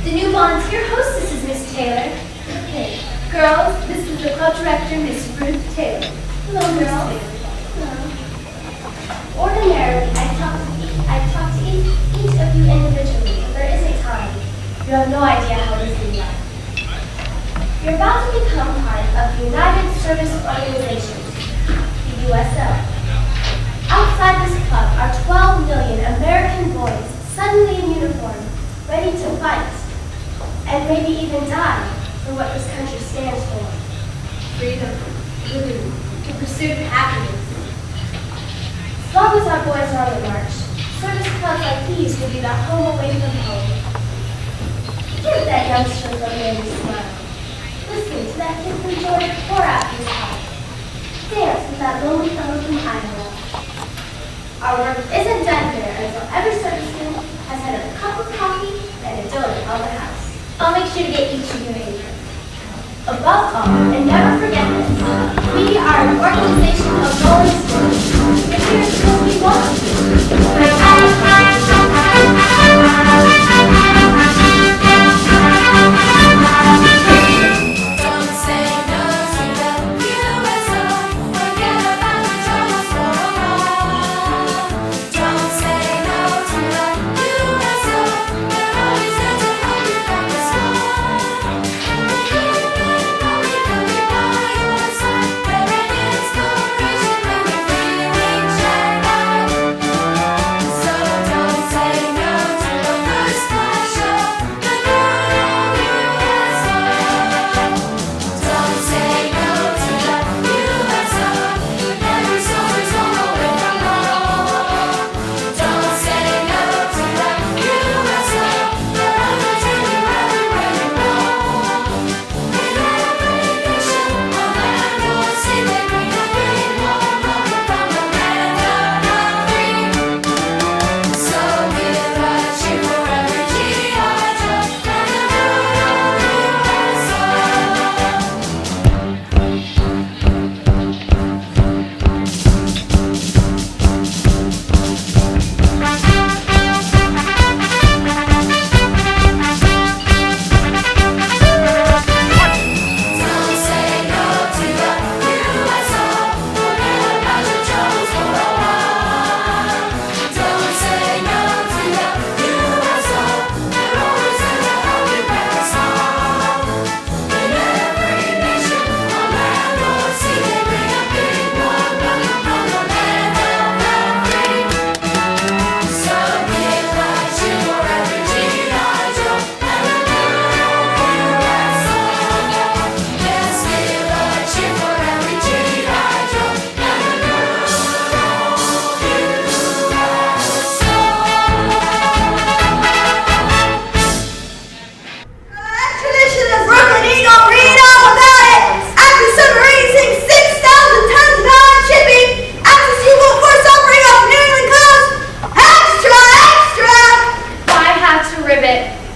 The new volunteer hostess is Miss Taylor. Hey, girls, this is the club director, Miss Ruth Taylor. Hello, girls. Hello. Ordinarily, I talk to each of you individually, but there isn't time. You have no idea how busy we are. You're about to become part of the United Service Organization, the U.S.O. Outside this club are 12 million American boys suddenly in uniform, ready to fight, and maybe even die for what this country stands for. Freedom, liberty, the pursuit of happiness. As long as our boys are on the march, service clubs like these will be the home away from home. Give that youngster a manly smile. Listen to that kid from Georgia pour out his heart. Dance with that lonely fellow from Iowa. Our work isn't done here until every serviceman has had a cup of coffee and a donut on the house. I'll make sure to get each of you an apron. Above all, and never forget this, we are an organization of rolling stones. We're here because we want Don't say no to the U.S.O. Forget about the troubles for a while. Don't say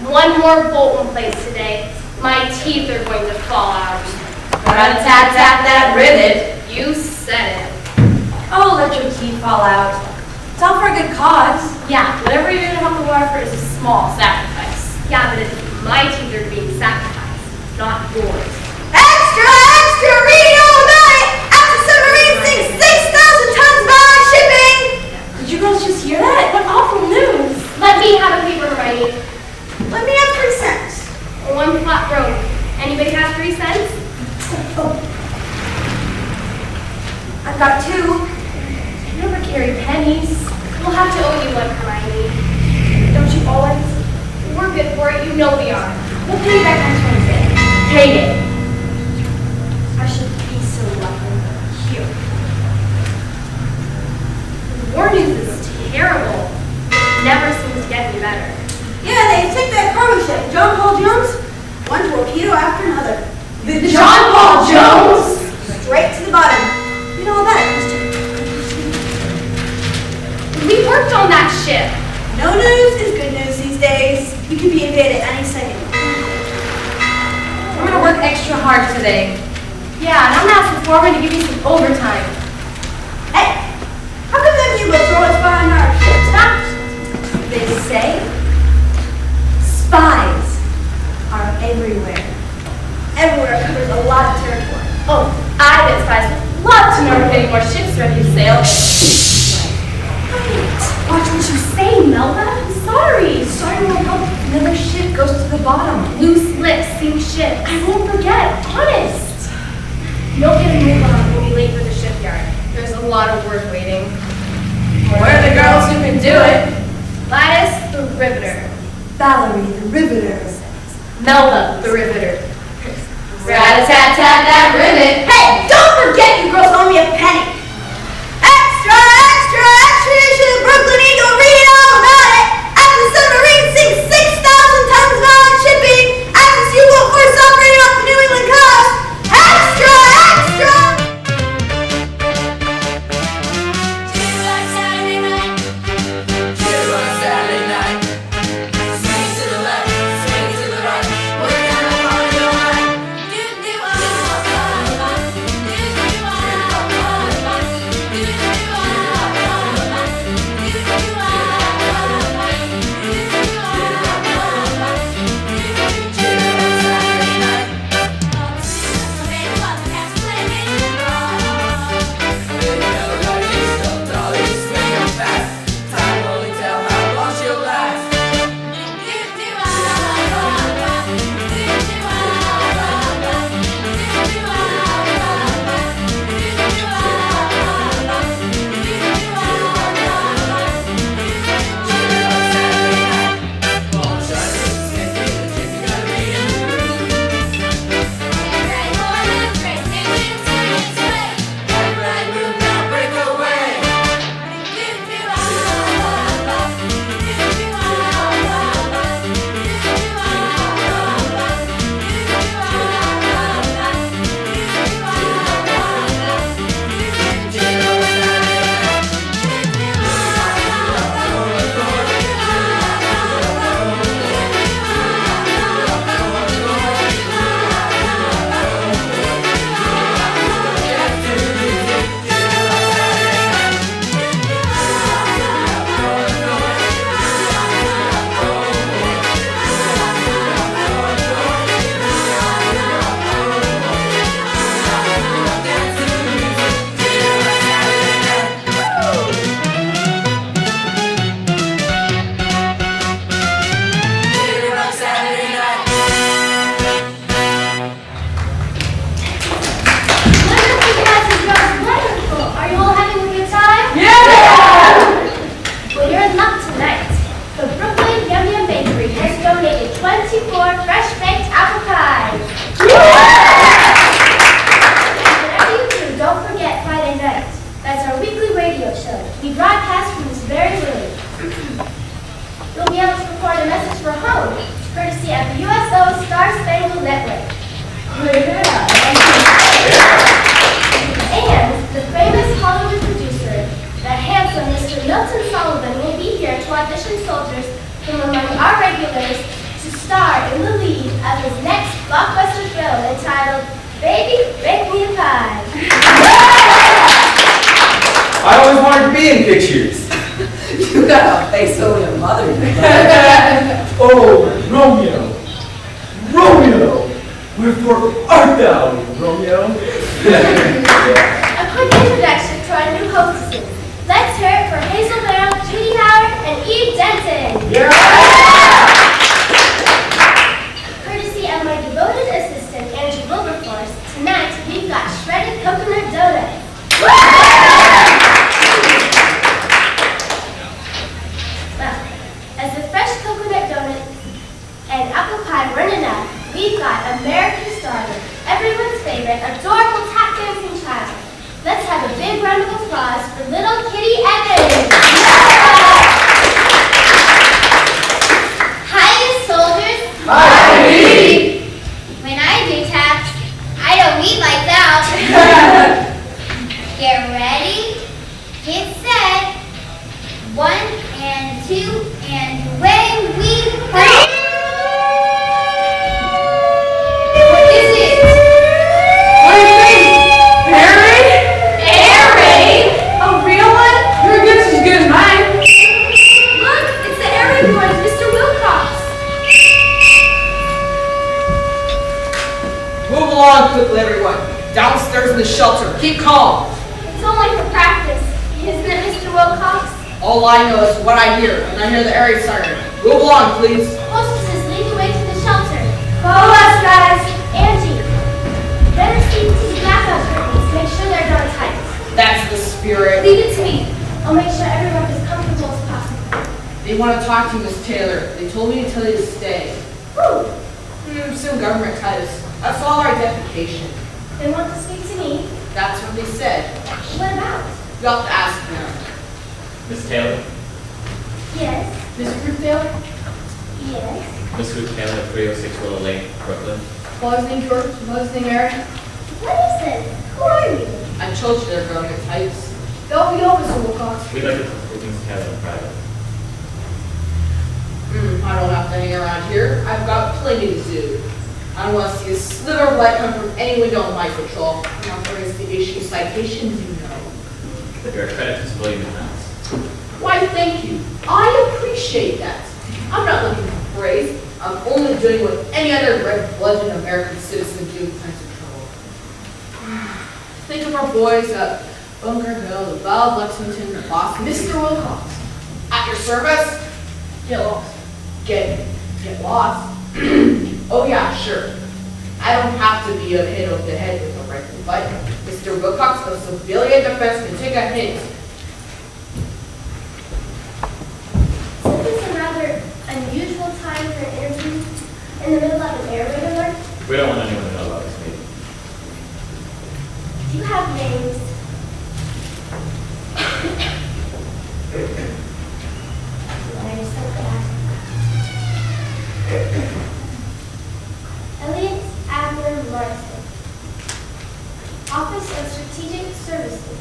One more bolt in place today. My teeth are going to fall out. Gotta tap that rivet. You said it. Oh, let your teeth fall out. It's all for a good cause. Yeah, whatever you're gonna help the war for is a small sacrifice. Yeah, but my teeth are being sacrificed, not yours. Extra, extra, reading all about it! After submarine sinks 6,000 tons of iron shipping! Did you girls just hear that? What awful news! Let me have a paper, Hermione. Let me have 3 cents. One flat rope. Anybody have 3 cents? Oh. I've got 2. You never carry pennies. We'll have to owe you one, Hermione. Don't you always? We're good for it. You know we are. We'll pay you back next Wednesday. Hate it. I should be so lucky. Here. The war news is terrible. It never seems to get any better. Yeah, they took that cargo ship, John Paul Jones, one torpedo after another. The John Paul Jones? Straight to the bottom. You know all that, mister. We worked on that ship. No news is good news these days. We could be invaded any second. We're gonna work extra hard today. Yeah, and I'm gonna ask the foreman to give you some overtime. Hey, how come them U.S.O throw a spy on our ships, huh? They say spies are everywhere. Everywhere covers a lot of territory. Oh, I bet spies would love to know we're getting more ships ready to sail. Watch what you say, Melba. I'm sorry. Sorry won't help. Another ship goes to the bottom. Loose lips sink ship. I won't forget. Honest. Don't get a move on. We'll be late for the shipyard. There's a lot of work waiting. Where are the girls who can do it? Gladys, the riveter. Valerie, the riveter. Melba, the riveter. Rat-a-tat-tat that rivet. Hey, don't forget you girls owe me a penny. Extra, extra, extradition of Brooklyn Eagle, reading all about it. After the submarine sinks 6,000 tons of iron shipping. After the U.S.O force operating off the New England coast. Extra, extra. to star in the lead of his next blockbuster film entitled Baby, Bake Me a Pie. I always wanted to be in pictures. You got a face only a mother. Oh, Romeo, Romeo, wherefore art thou, Romeo? A quick introduction to our new hostesses. Let's hear it for Hazel Merrill, Judy Howard, and Eve Denton. Yeah! Courtesy of my devoted assistant, Angie Wilberforce, tonight we've got shredded coconut donuts. Well, as the fresh coconut donuts and apple pie running up, we've got American Starter, everyone's favorite, adorable tap dancing child. Let's have a big round of applause for little Kitty Evans. Hi, soldiers. Hi, Kitty. When I do taps, I don't eat like that. Get ready, get set. 1 and 2 and away we go. What is it? What do you think? Harry? Air raid. A real one? Your guess is as good as mine. Look, it's the air raid boys, Mr. Wilcox. Move along quickly, everyone. Downstairs in the shelter. Keep calm. It's only for practice, isn't it, Mr. Wilcox? All I know is what I hear, and I hear the area siren. Move along, please. Hostesses, lead the way to the shelter. Follow us, guys. Angie, better see to the blackout curtains. Make sure they're done tight. That's the spirit. Leave it to me. I'll make sure everyone is as comfortable as possible. They want to talk to you, Miss Taylor. They told me to tell you to stay. Who? Some government types. That's all our identification. They want to speak to me. That's what they said. What about? You'll have to ask them. Miss Taylor? Yes. Miss Ruth Taylor? Yes. Miss Ruth Taylor, 306 Willow Lane, Brooklyn. Father's name George, mother's name Mary. What is this? Who are you? I told you they're government types. That'll be all, Mr. Wilcox. We'd like to talk Miss Taylor in private. I don't have to hang around here. I've got plenty to do. I don't want to see a sliver of light come from any window on my patrol. I'm not going to issue citations, you know. But your credit to civilian defense. Why, thank you. I appreciate that. I'm not looking for praise. I'm only doing what any other red-blooded American citizen would do in times of trouble. Think of our boys at Bunker Hill, the Battle of Lexington, the Boston. Mr. Wilcox. At your service? Get lost. Get lost? Oh yeah, sure. I don't have to be hit over the head with a rifle, but Mr. Wilcox of civilian defense can take a hint. Isn't this a rather unusual time for an interview in the middle of an air raid alert? We don't want anyone to know about this meeting. Do you have names? I just sent that. Elliot, Abner, Morrison. Office of Strategic Services.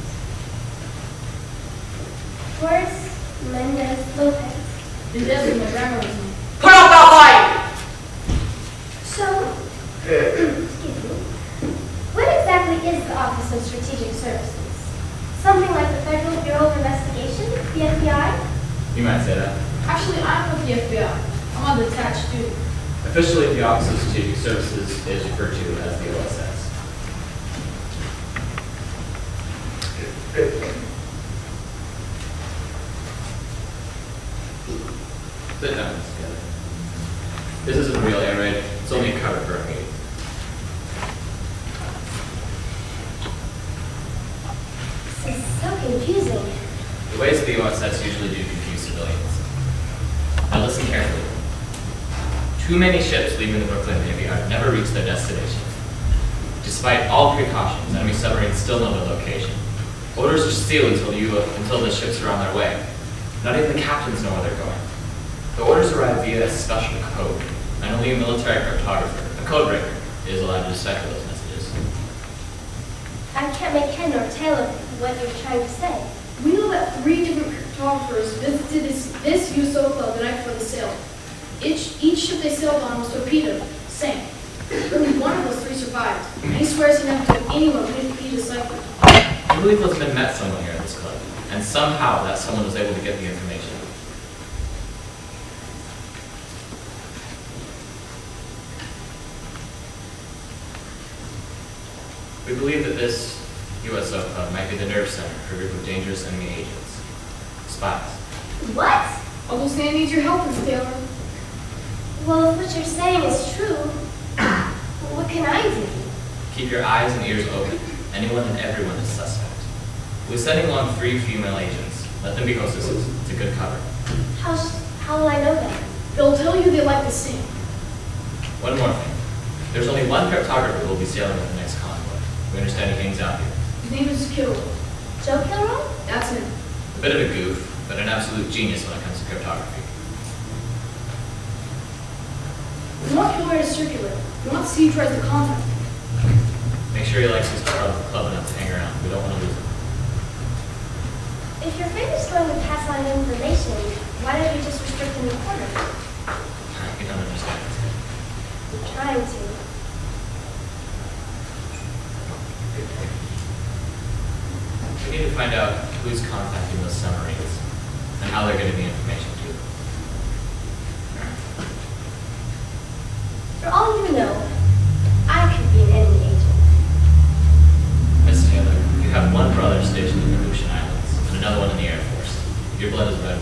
Horace, Mendez, Lopez. Mendez is my grandmother's name. Put out that So, excuse me, what exactly is the Office of Strategic Services? Something like the Federal Bureau of Investigation, the FBI? You might say that. Actually, I'm with the FBI. I'm on the detached too. Officially, the Office of Strategic Services is referred to as the OSS. Sit down together. This isn't a real air raid. It's only a cover for a meeting. This is so confusing. The ways of the OSS usually do confuse civilians. Now listen carefully. Too many ships leaving the Brooklyn Navy have never reached their destination. Despite all precautions, enemy submarines still know their location. Orders are sealed until the ships are on their way. Not even the captains know where they're going. The orders arrive via a special code, and only a military cryptographer, a code breaker, is allowed to decipher those messages. I can't make head nor tail of what you're trying to say. We know that 3 different cryptographers visited this U.S.O club the night before the sale. Each ship they sailed on was torpedoed, sank. Only one of those three survived, and he swears he never told anyone who he deciphered. I believe those men met someone here at this club, and somehow that someone was able to get the information. We believe that this U.S.O club might be the nerve center for a group of dangerous enemy agents. Spies. What? Uncle Sam needs your help, Ruth Taylor. Well, if what you're saying is true, what can I do? Keep your eyes and ears open. Anyone and everyone is suspect. We're sending along 3 female agents. Let them be hostesses. It's a good cover. How will I know that? They'll tell you they like to sing. One more thing. There's only one cryptographer who will be sailing with the next convoy. We understand he hangs out here. His name is Kilroy. Joe Kilroy? That's him. A bit of a goof, but an absolute genius when it comes to cryptography. We want Kilroy to circulate. We want to see who tries to contact him. Make sure he likes his club enough to hang around. We don't want to lose him. If your friend is going to pass on information, why don't you just restrict him in the corner? You don't understand. I'm trying to. We need to find out who's contacting those submarines and how they're getting the information to them. For all you know, I could be an enemy agent. Miss Taylor, you have one brother stationed in the Aleutian Islands and another one in the Air Force. Your blood is red.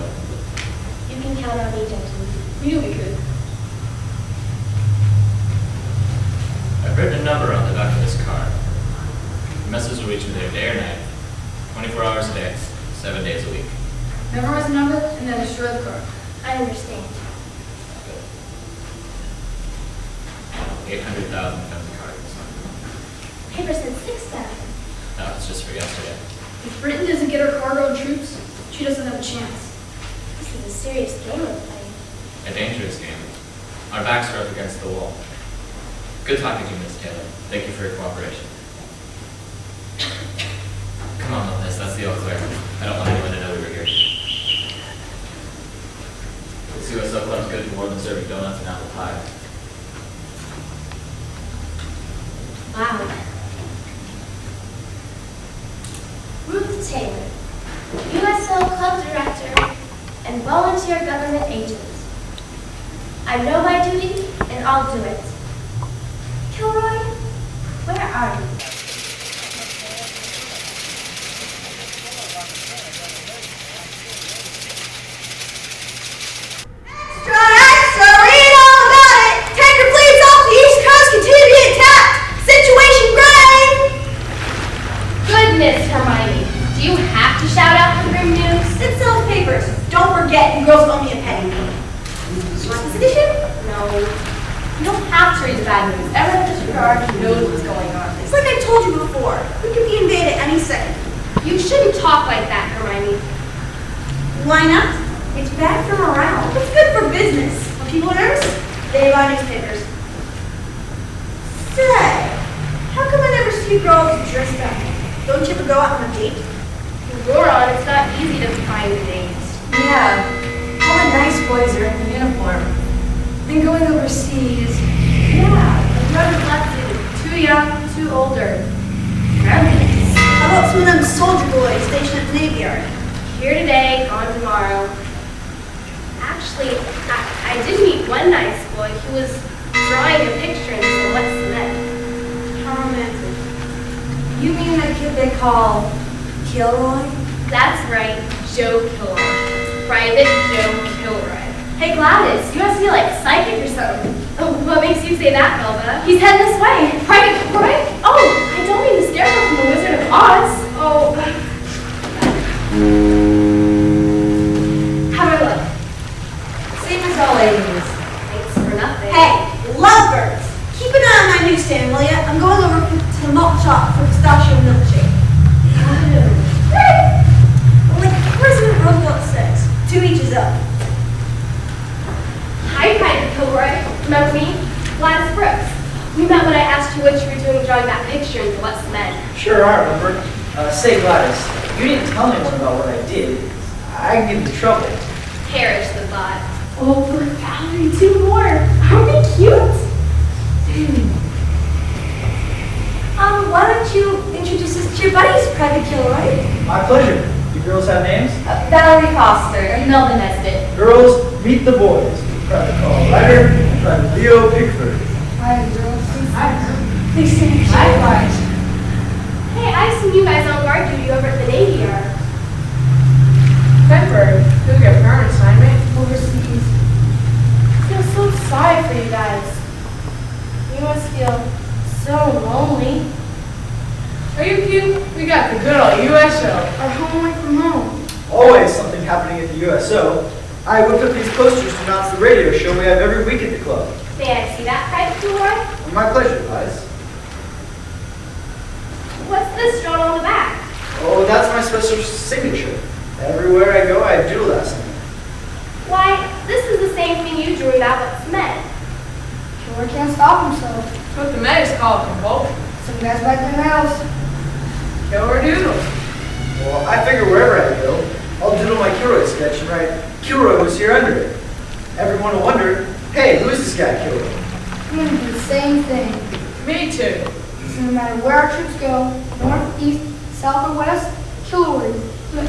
You can count on me, gentlemen. We knew we could. I've written a number on the back of this card. The message will reach me there day or night, 24 hours a day, 7 days a week. Memorize the number and then destroy the card. I understand. 800,000 comes the cards. Paper said 6,000. That was just for yesterday. If Britain doesn't get her cargo and troops, she doesn't have a chance. This is a serious game we're playing. A dangerous game. Our backs are up against the wall. Good talking to you, Miss Taylor. Thank you for your cooperation. Come on, Lopez, that's the all clear. I don't want anyone to know we were here. This U.S.O club's good for more than serving donuts and apple pie. Wow. Ruth Taylor, U.S.O Club Director and Volunteer Government Agent. I know my duty, and I'll do it. Kilroy, where are you? Extra, read all about it. Tanker fleets off the East Coast continue to be attacked. Situation grave. Goodness, Hermione. Do you have to shout out the grim news? It's those papers. Don't forget, you girls owe me a penny. Want this edition? No. You don't have to read the bad news. Everyone in this already knows what's going on. It's like I told you before. We could be invaded any second. You shouldn't talk like that, Hermione. Why not? It's bad for morale. It's good for business. When people are nervous, they buy newspapers. Say, how come I never see girls dressed up? Don't you ever go out on a date? Ron, it's not easy to find a date. Yeah, all the nice boys are in uniform. Then going overseas. Yeah, the brother's left you. Too young, too older. Gremlins. How about some of them soldier boys stationed at the Navy Yard? Here today, gone tomorrow. Actually, I did meet one nice boy who was drawing a picture and said, "What's the net?" How romantic. You mean that kid they call Kilroy? That's right, Joe Kilroy. Private Joe Kilroy. Hey Gladys, you must be like psychic or something. Oh, what makes you say that, Melba? He's heading this way. Private Kilroy? Oh, I don't mean the scarecrow from the Wizard of Oz. Oh. How do I look? Same as all ladies. Thanks for nothing. Hey, lovebirds! Keep an eye on my newsstand, will ya? I'm going over to the malt shop for pistachio milkshake. Like President Roosevelt says, 2 each is up. Hi, Private Kilroy. Remember me? Gladys Brooks. We met when I asked you what you were doing drawing that picture in the What's the Men. Sure, I remember. Say, Gladys, you didn't tell anyone about what I did. I can get into trouble. Perish the thought. Oh, Valerie, 2 more. Aren't they cute? Why don't you introduce us to your buddies, Private Kilroy? My pleasure. You girls have names? Valerie Foster and Melvin Nesbitt. Girls, meet the boys. Private Carl Ryder and Private Leo Pickford. Hi, girls. Please sit. Likewise. Hey, I've seen you guys on guard duty over at the Navy Yard. Temporary. You'll get permanent assignment overseas. I feel so sorry for you guys. You must feel so lonely. Are you cute? We got the good old U.S.O. Our home away from home. Always something happening at the U.S.O. I whipped up these posters to announce the radio show we have every week at the club. May I see that, Private Kilroy? My pleasure, guys. What's this drawn on the back? Oh, that's my special signature. Everywhere I go, I do that something. Why, this is the same thing you drew in Abbott's men. Kilroy can't stop himself. What the Mendez call it compulsion. Some guys back in the house. Kilroy doodles. Well, I figure wherever I go, I'll doodle my Kilroy sketch and write, Kilroy was here under it. Everyone will wonder, hey, who is this guy, Kilroy? I'm going to do the same thing. Me too. So no matter where our troops go, north, east, south, or west, Kilroy will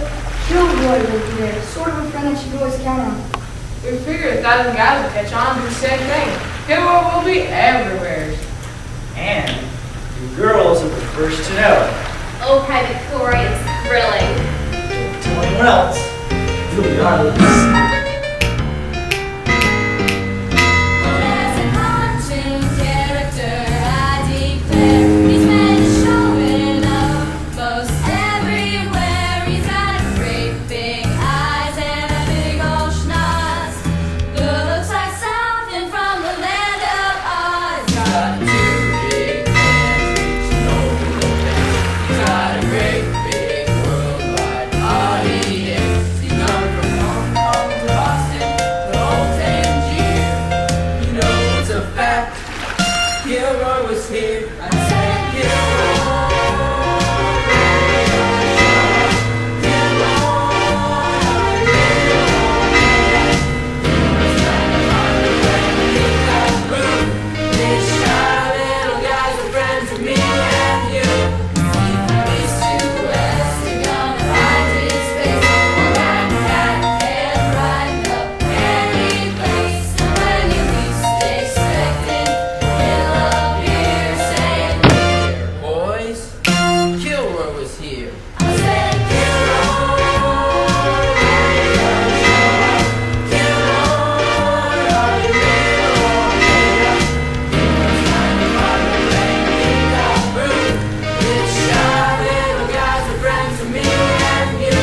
be there. Sort of a friend that you can always count on. We figure 1,000 guys will catch on and do the same thing. Kilroy will be everywhere. And you girls are the first to know. Oh, Private Kilroy is thrilling. Don't tell anyone else. You'll be honest. There's a haunting character, I declare. He's been showing up most everywhere. He's got great big eyes and a big old schnoz. Looks like something from the land of Oz. Got 2 big hands reaching over the fence. He's got a great big worldwide audience. He's come from Hong Kong to Boston, the whole Tangier. You know it's a fact. Kilroy was here. I said Kilroy. These shy little guys are friends of me and you. East to west, you're gonna find his face. That cat can ride up any place. And when you least expect it, he'll appear saying, "Here, boys, Kilroy was here." I said, Kilroy, Kilroy, are you real? These shy little guys are friends of me and you.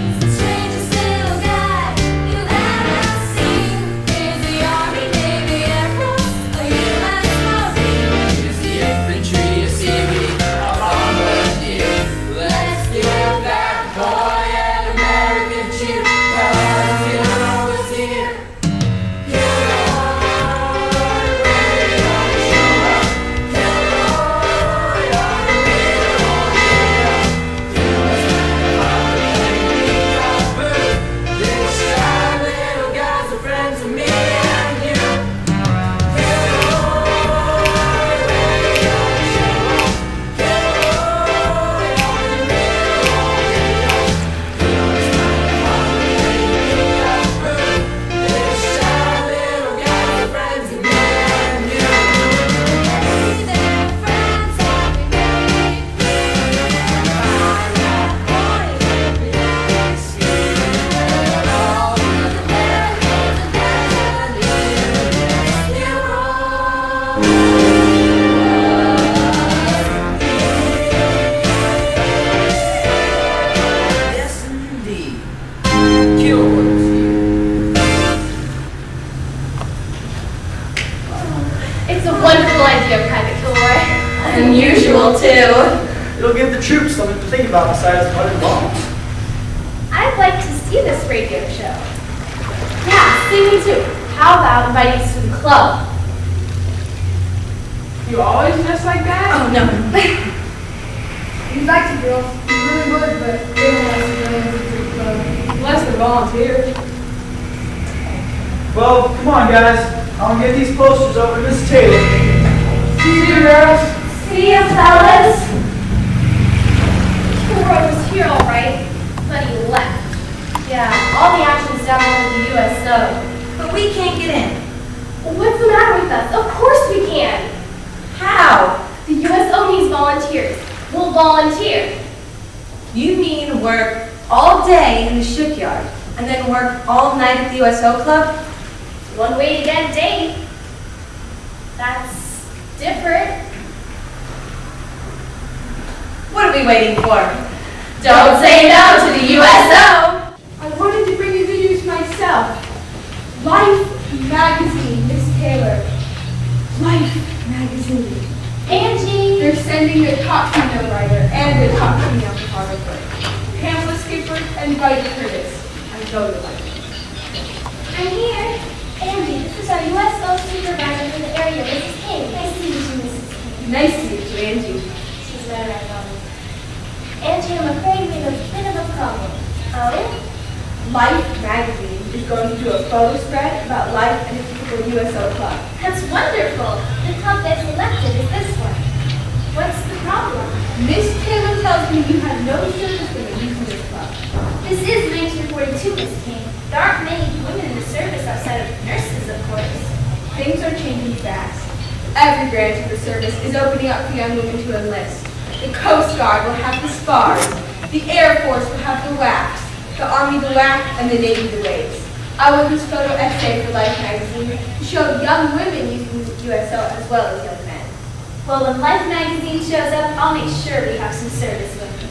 He's the strangest little guy you've ever seen. Is the Army, Navy, Air Force, or U.S. Marine? Is the infantry, a Seabeat, a bombardier? Let's give that boy an American cheer. 'Cause Kilroy was here. These shy little guys are friends of me and you. These shy little guys are friends of me and you. Their friends every day. Find that boy every day. All of the miracles and yes, indeed. Kilroy was here. It's a wonderful idea, Private Kilroy. Unusual, too. It'll give the troops something to think about besides mud and bombs. I'd like to see this radio show. Yeah, see me too. How about inviting us to the club? You always dress like that? Oh, no. We'd like to, girls. We really would, but they don't want us to join us at the club. Unless they're volunteers. Well, come on, guys. I'll get these posters over to Miss Taylor. See you, girls. See ya, fellas. Kilroy was here, all right, but he left. Yeah, all the action's down with the U.S.O. But we can't get in. Well, what's the matter with us? Of course we can. How? The U.S.O. needs volunteers. We'll volunteer. You mean work all day in the shipyard and then work all night at the U.S.O. club? One way to get a date. That's different. What are we waiting for? Don't say no to the U.S.O. I wanted to bring you good news myself. Life magazine, Miss Taylor. Life magazine. Angie. They're sending a top female writer and a top female photographer. Pamela Skipper and Vita Curtis. I know you like it. I'm here. Angie, this is our U.S.O. supervisor for the area, Mrs. King. Nice to meet you, Mrs. King. Nice to meet you, Angie. She's right on. Angie, I'm afraid we have a bit of a problem. Oh? Life magazine is going to do a photo spread about life at a typical U.S.O. club. That's wonderful. The club they selected is this one. What's the problem? Miss Taylor tells me you have no service women using this club. This is 1942, Miss King. There aren't many women in the service outside of nurses, of course. Things are changing fast. Every branch of the service is opening up for young women to enlist. The Coast Guard will have the spars. The Air Force will have the WACs. The Army the WAC, and the Navy the waves. I want this photo essay for Life magazine to show young women using the U.S.O. as well as young men. Well, when Life magazine shows up, I'll make sure we have some service women.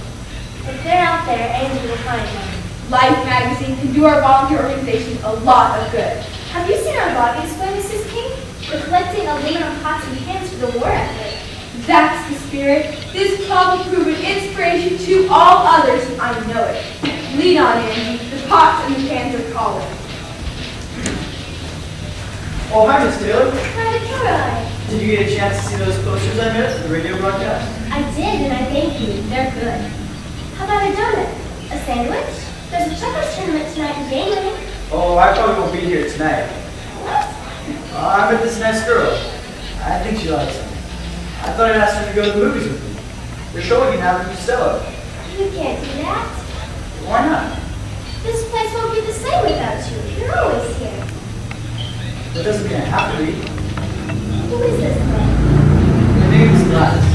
If they're out there, Angie will find them. Life magazine can do our volunteer organization a lot of good. Have you seen our lobby display, Mrs. King? We're collecting aluminum pots and pans for the war effort. That's the spirit. This club will prove an inspiration to all others. I know it. Lead on, Angie. The pots and the pans are calling. Oh, hi, Miss Taylor. Private Kilroy. Did you get a chance to see those posters I made for the radio broadcast? I did, and I thank you. They're good. How about a donut? A sandwich? There's a checkers tournament tonight in Gateway. Oh, I probably won't be here tonight. What? I met this nice girl. I think she likes me. I thought I'd ask her to go to the movies with me. They're showing it now at U.S.O. You can't do that. Why not? This place won't be the same without you. You're always here. That doesn't mean I have to be. Who is this girl? My name is Gladys.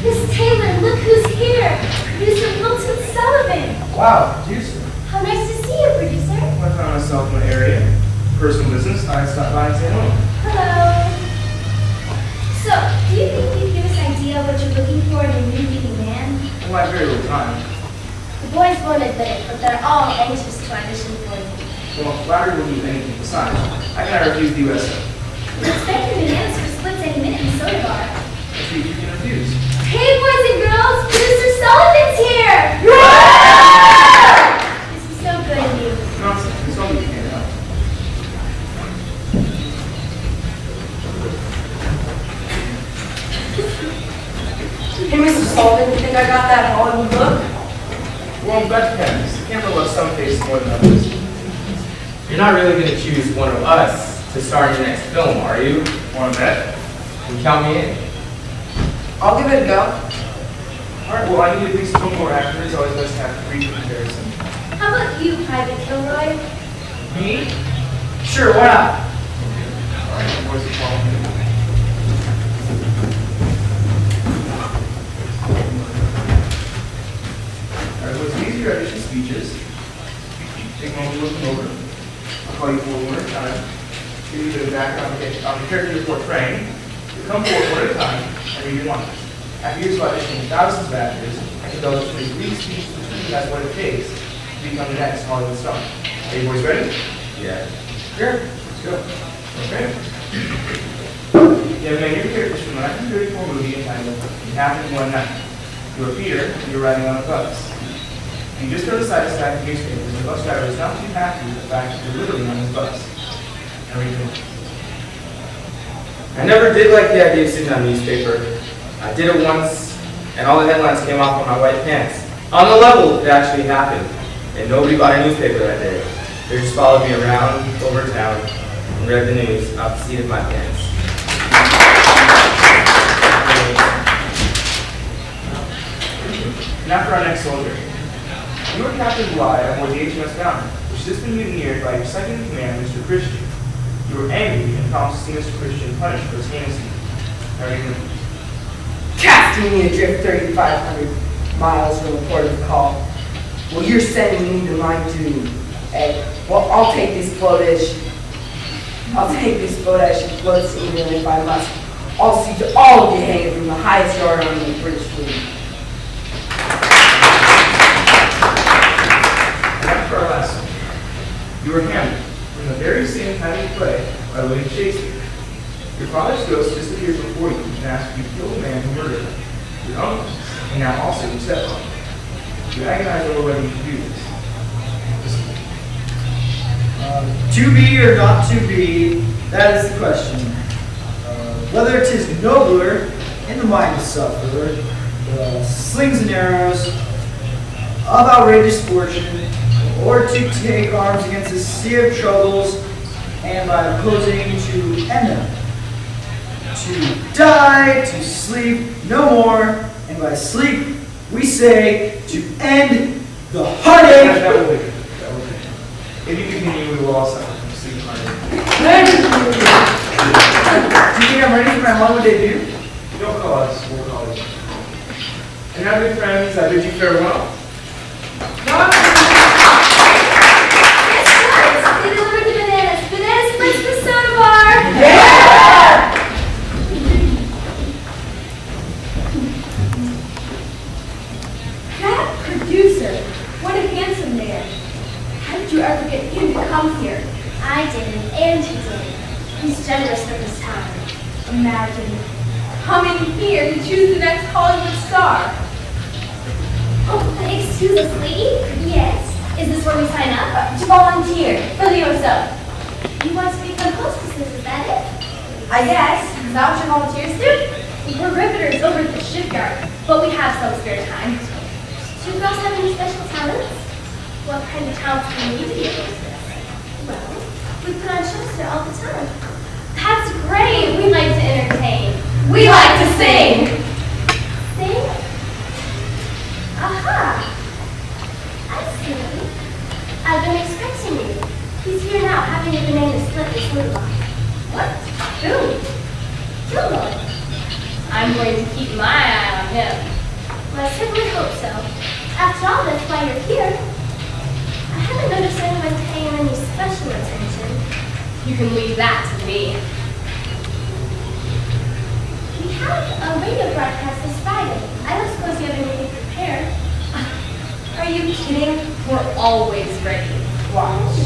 Miss Taylor, look who's here. Producer Wilton Sullivan. Wow, producer. How nice to see you, producer. I found myself in an area, personal business. I stopped by and said hello. Hello. So, do you think you'd give us an idea of what you're looking for in a new leading man? Well, I have very little time. The boys won't admit it, but they're all anxious to audition for you. Well, flattery will do anything besides. I cannot refuse the U.S.O. We expect your demands for splits any minute in soda bar. Let's see if you can refuse. Hey, boys and girls, producer Sullivan's here! This is so good of you. Nonsense. It's all you can help. Hey, Mr. Sullivan, you think I got that Hollywood look? Well, that depends. You can't really love some faces more than others. You're not really going to choose one of us to star in your next film, are you? Want to bet? Then count me in. I'll give it a go. All right, well, I need at least one more actor. It's always best to have three comparison. How about you, Private Kilroy? Me? Sure, why not? All right, the boys are following me. All right, what's easier audition speeches? Take a moment to look them over. I'll call you forward one at a time. Give you a bit of background on the character you're portraying. You come forward one at a time and read your lines. After years of auditioning thousands of actors, I can develop a brief speech that has what it takes to become the next Hollywood star. Are you boys ready? Yeah. Sure. Let's go. Okay. You have made your characters from the 1934 movie entitled It Happened in One Night. You're Peter, and you're riding on a bus. You just heard a side stack of newspapers, and the bus driver is not too happy with the fact that you're literally on his bus. Now read your lines. I never did like the idea of sitting on a newspaper. I did it once, and all the headlines came off on my white pants. On the level, it actually happened, and nobody bought a newspaper that day. They just followed me around, over town, and read the news off the seat of my pants. And after our next soldier, you were Captain Bligh aboard the HMS Bounty, which has just been mutineered by your second in command, Mr. Christian. You were angry and promised to see Mr. Christian punished for his heinous deed. How are you doing? Casting me adrift 3,500 miles from the port of call. Well, you're sending me to my doom. Hey, well, I'll take this flotation. I'll take this flotation floats even if I must. I'll see to all of you hanging from the highest yard on the British fleet. And after our last one, you were Hamlet from the very same kind of play by William Shakespeare. Your father's ghost just appears before you and asks you to kill the man who murdered him, your uncle, and now also your stepfather. You agonize over whether you should do this. To be or not to be, that is the question. Whether it is nobler in the mind to suffer, the slings and arrows of outrageous fortune, or to take arms against a sea of troubles, and by opposing to end them. To die, to sleep no more, and by sleep we say to end the heartache. That will be. That will be. If you continue, we will all suffer from sleep heartache. Do you think I'm ready for my Hollywood debut? Don't call us, we'll call you. And now, good friends, I bid you farewell. Yes, they delivered the bananas. Bananas Spritz for soda bar. Yeah! That producer, what a handsome man. How did you ever get him to come here? I did, and he did. He's generous with his time. Imagine coming here to choose the next Hollywood star. Oh, excuse us, lady? Yes. Is this where we sign up? To volunteer for the U.S.O. You want to become hostesses, is that it? Yes. Is that what your volunteers do? We're riveters over at the shipyard, but we have some spare time. Do you girls have any special talents? What kind of talents do you need to be a hostess? Well, we put on shows here all the time. That's great. We like to entertain. We like to sing. Sing? Aha. I see. I've been expecting you. He's here now, having a banana split this mood line. What? Who? Kilroy. I'm going to keep my eye on him. Well, I certainly hope so. After all, that's why you're here. I haven't noticed anyone paying any special attention. You can leave that to me. We have a radio broadcast this Friday. I don't suppose you have anything prepared. Are you kidding? We're always ready. Watch.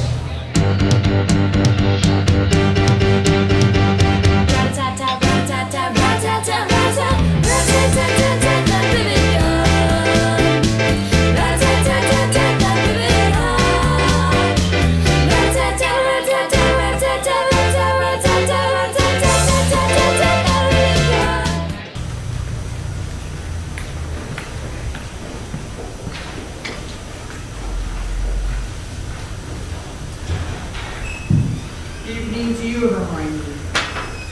Evening to you, Hermione.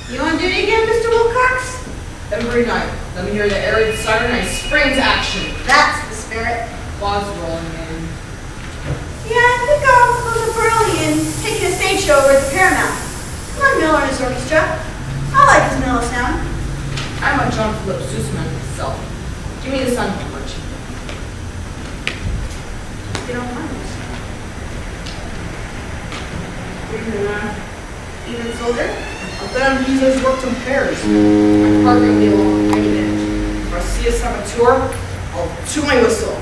You on duty again, Mr. Wilcox? Every night, let me hear the arid siren and I spring into action. That's the spirit. Boss rolling in. Yeah, I think I'll close up early and take you to a stage show over at the Paramount. Come on, Miller and his orchestra. I like his mellow sound. I'm a John Philip Sousaman myself. Give me the sun torch. You don't mind us. Even soldier? I'll let him use those work to pairs. My partner will be along any minute. If I see a saboteur, I'll toot my whistle.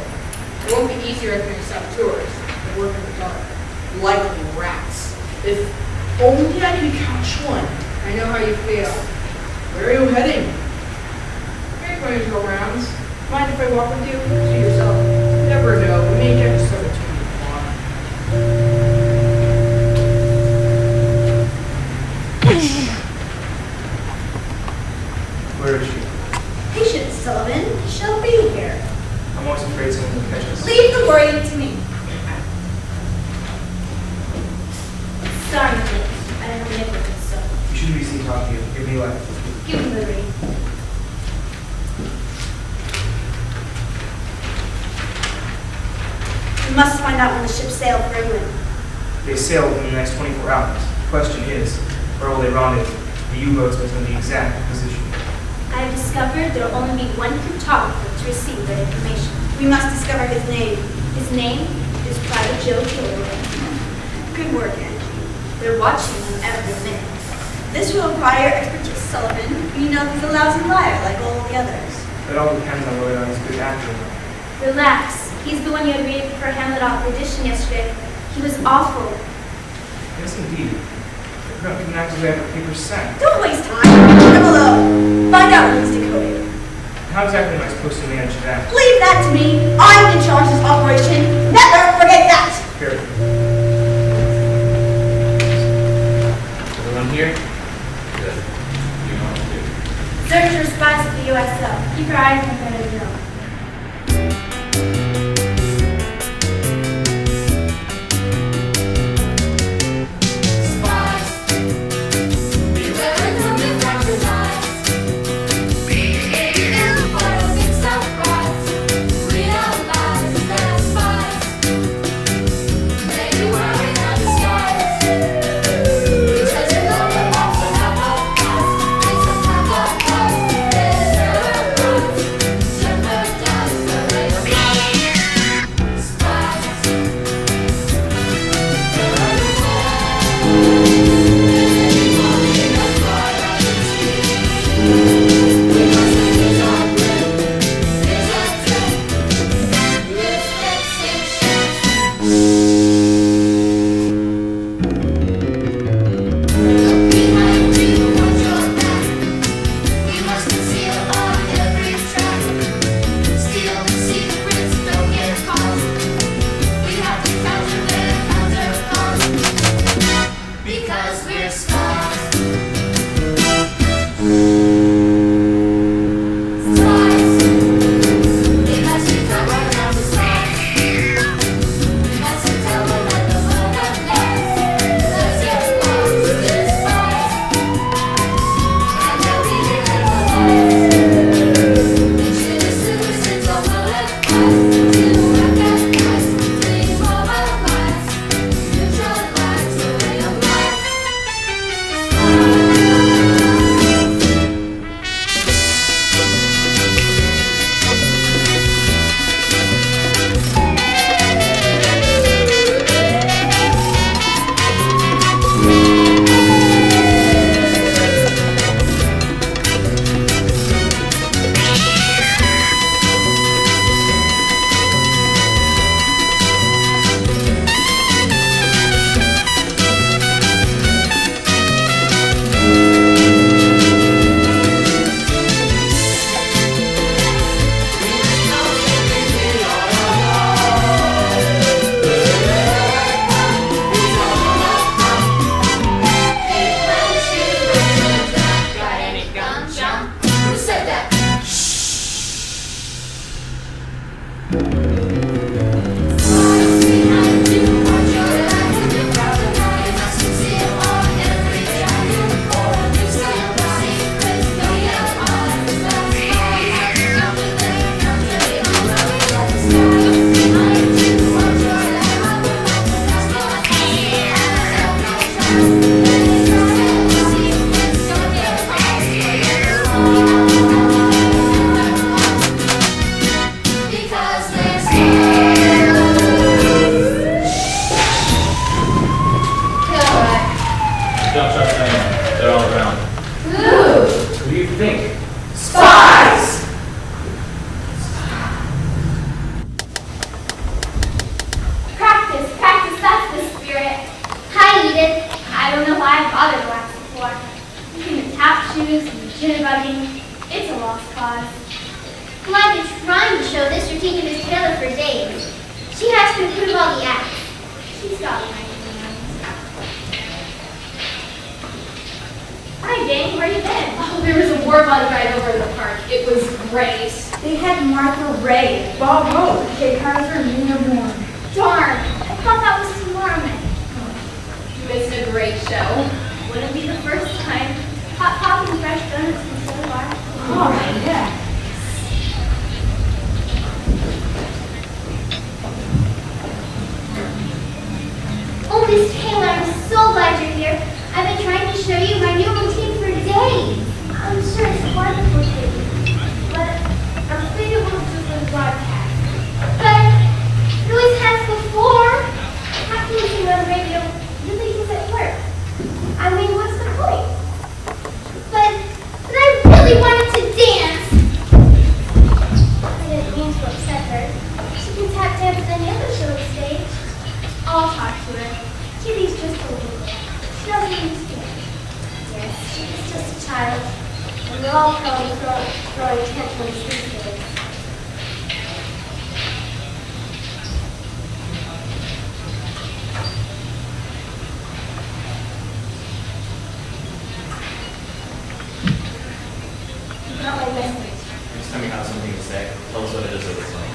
It won't be easier if you're saboteurs. They work in the dark. Likely rats. If only I can catch one. I know how you feel. Where are you heading? You're going to go rounds. Mind if I walk with you? See yourself. You never know. We may get a saboteur in the bar. Where is she? Patience, Sullivan. She'll be here. I'm always afraid someone will catch us. Leave the worrying to me. Sorry, Elliot. I don't have a nickel copy of Give Me Life. Give me the ring. We must find out when the ship sailed for England. They sail within the next 24 hours. The question is, where will they rendezvous? The U-boats must know the exact position. I have discovered there will only be one cryptographer to receive that information. We must discover his name. His name is Private Joe Kilroy. Good work, Angie. They're watching him every minute. This will require expertise, Sullivan. You know he's a lousy liar like all the others. It all depends on whether or not he's a good actor or not. Relax. He's the one you had reading for Hamlet off the audition yesterday. He was awful. Yes, indeed. The couldn't act as they have a paper set. Don't waste time. Get him alone. Find out when he's decoded. How exactly am I supposed to manage that? Leave that to me. I'm in charge of this operation. Never forget that. Here. Everyone here? Good. You know what to do. Search for spies at the U.S.O. Keep your eyes on Better Joe. Wouldn't be the first time. Hot mean, what's the point? But I really wanted to dance. I didn't mean to upset her. She can tap dance at any other show on stage. I'll talk to her. Kitty's just a little girl. She doesn't understand. Yes, she's just a child. And we're all prone to throwing tantrums these days. Not my message. Next time you have something to say, tell us what it is over the phone.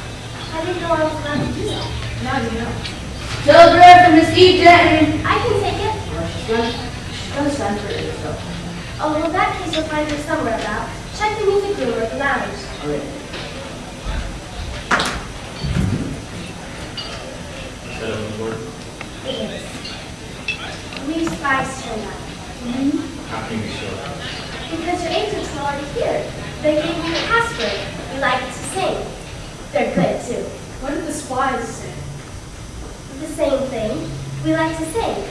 I didn't know I was allowed to do that. Now you know. Telegram from Miss E. Denton. I can take it. She's gonna send for it, so. Oh, well, in that case, you'll find her somewhere about. Check the music room or the lounge. Alright. Is that open board? It is. We spies turned up. How can you be sure? Because your agents were already here. They gave me the password. We like to sing. They're good, too. What did the spies say? The same thing. We like to sing.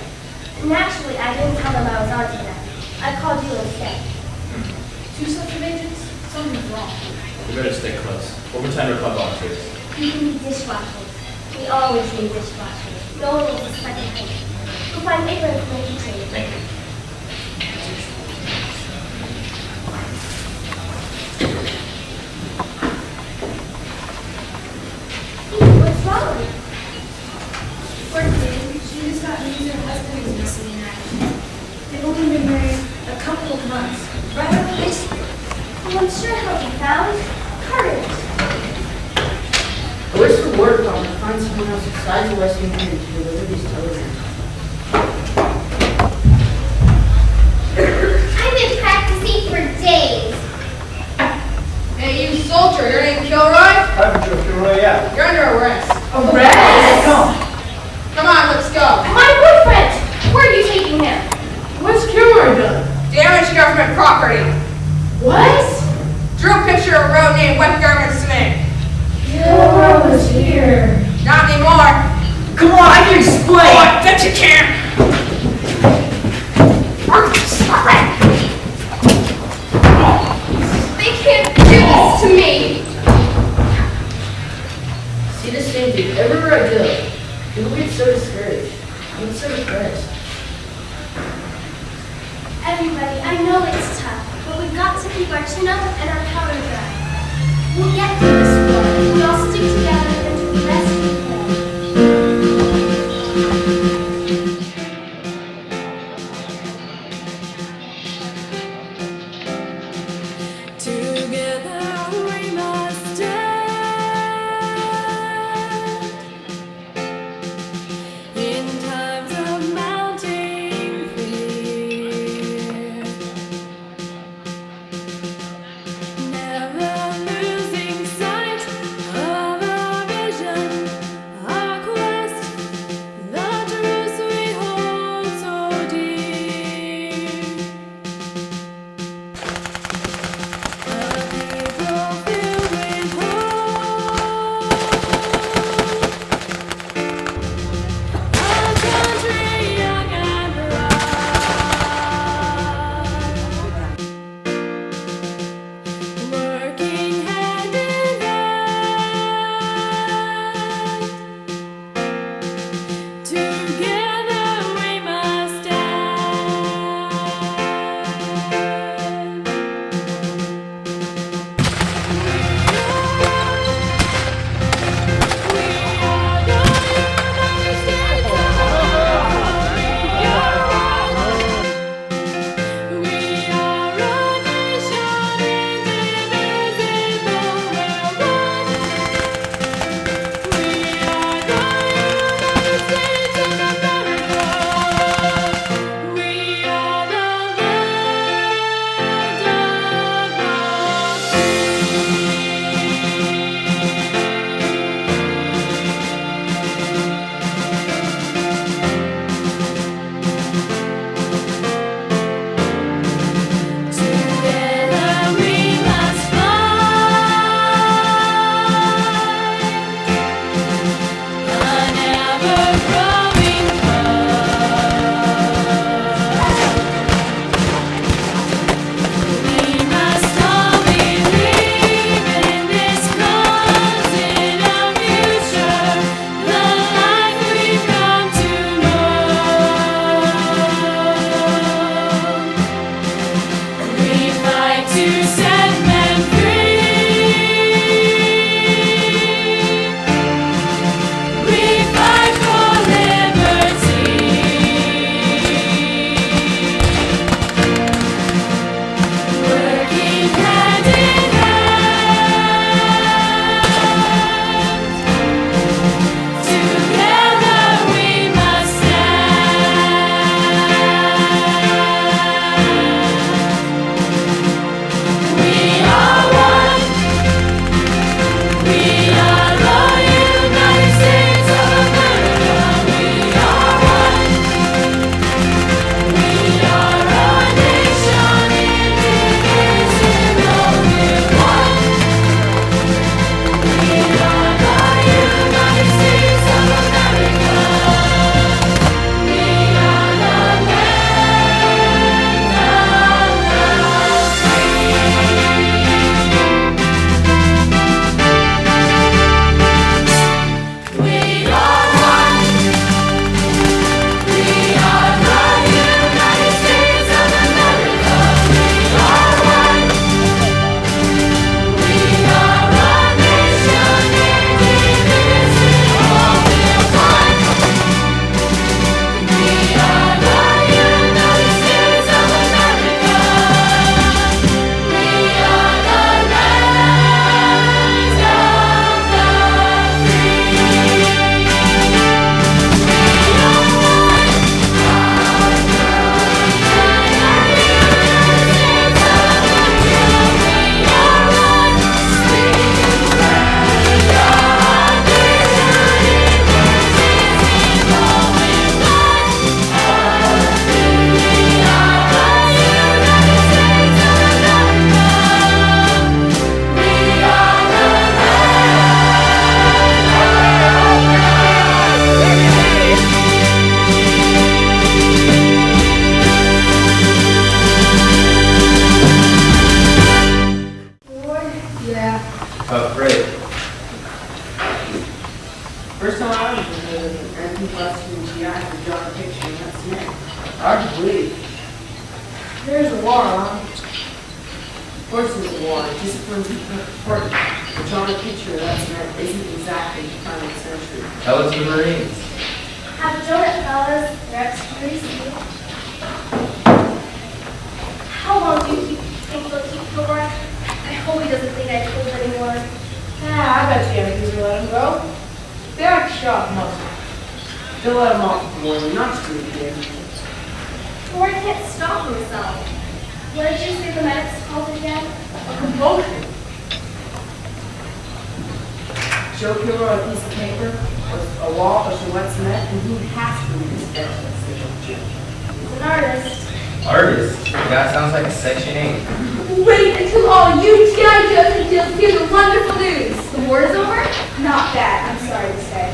Naturally, I didn't tell them I was on to that. I called you instead. Two sets of agents? Something's wrong. We better stay close. We'll pretend we're club volunteers. You can be dishwashers. We always need dishwashers. No one needs a second hand. We'll find paper in the kitchen. Thank you. What's wrong? Poor kid, she just got news her husband is missing in action. They've only been married a couple of months. Right on the list. Well, I'm sure he'll be found. Courage. I wish the War Department would find someone else besides the West Indian to deliver these telegrams. I've been practicing for days. Hey, you soldier, your name Kilroy? Private Kilroy, yeah. You're under arrest. Arrest? Come on, let's go. My boyfriend! Where are you taking him? What's Kilroy done? Damaged government property. What? Drew a picture of a road named West Government Smith. Kilroy Was Here. Not anymore. Come on, I can explain. I bet you can. They can't do this to me! See the same thing everywhere I go. People get so discouraged. I get so depressed. Everybody, I know it's tough, but we've got to keep our chin up and our powder dry. We'll get through this war if we all stick together and do the best we can. Together we must stand in times of mounting fear, never losing sight. There's a war on. Of course there's a war. Discipline's important. But drawing a picture of that cement isn't exactly the 20th century. Tell it to the Marines. Have a donut, fellas. They're extra greasy. How long do you think they'll keep Kilroy? I hope he doesn't think I told anyone. I bet you ever let him go. They aren't shocked most of them. They'll let him off with warning, not screw again. Kilroy can't stop himself. What did you say the medics called it again? A compulsion. Show Kilroy a piece of paper, a wall of some wet cement, and he has to read his signature. He's an artist. Artist? That sounds like a Section 8. Wait until all you G.I. Joes and Jills hear the wonderful news. The war is over? Not that, I'm sorry to say.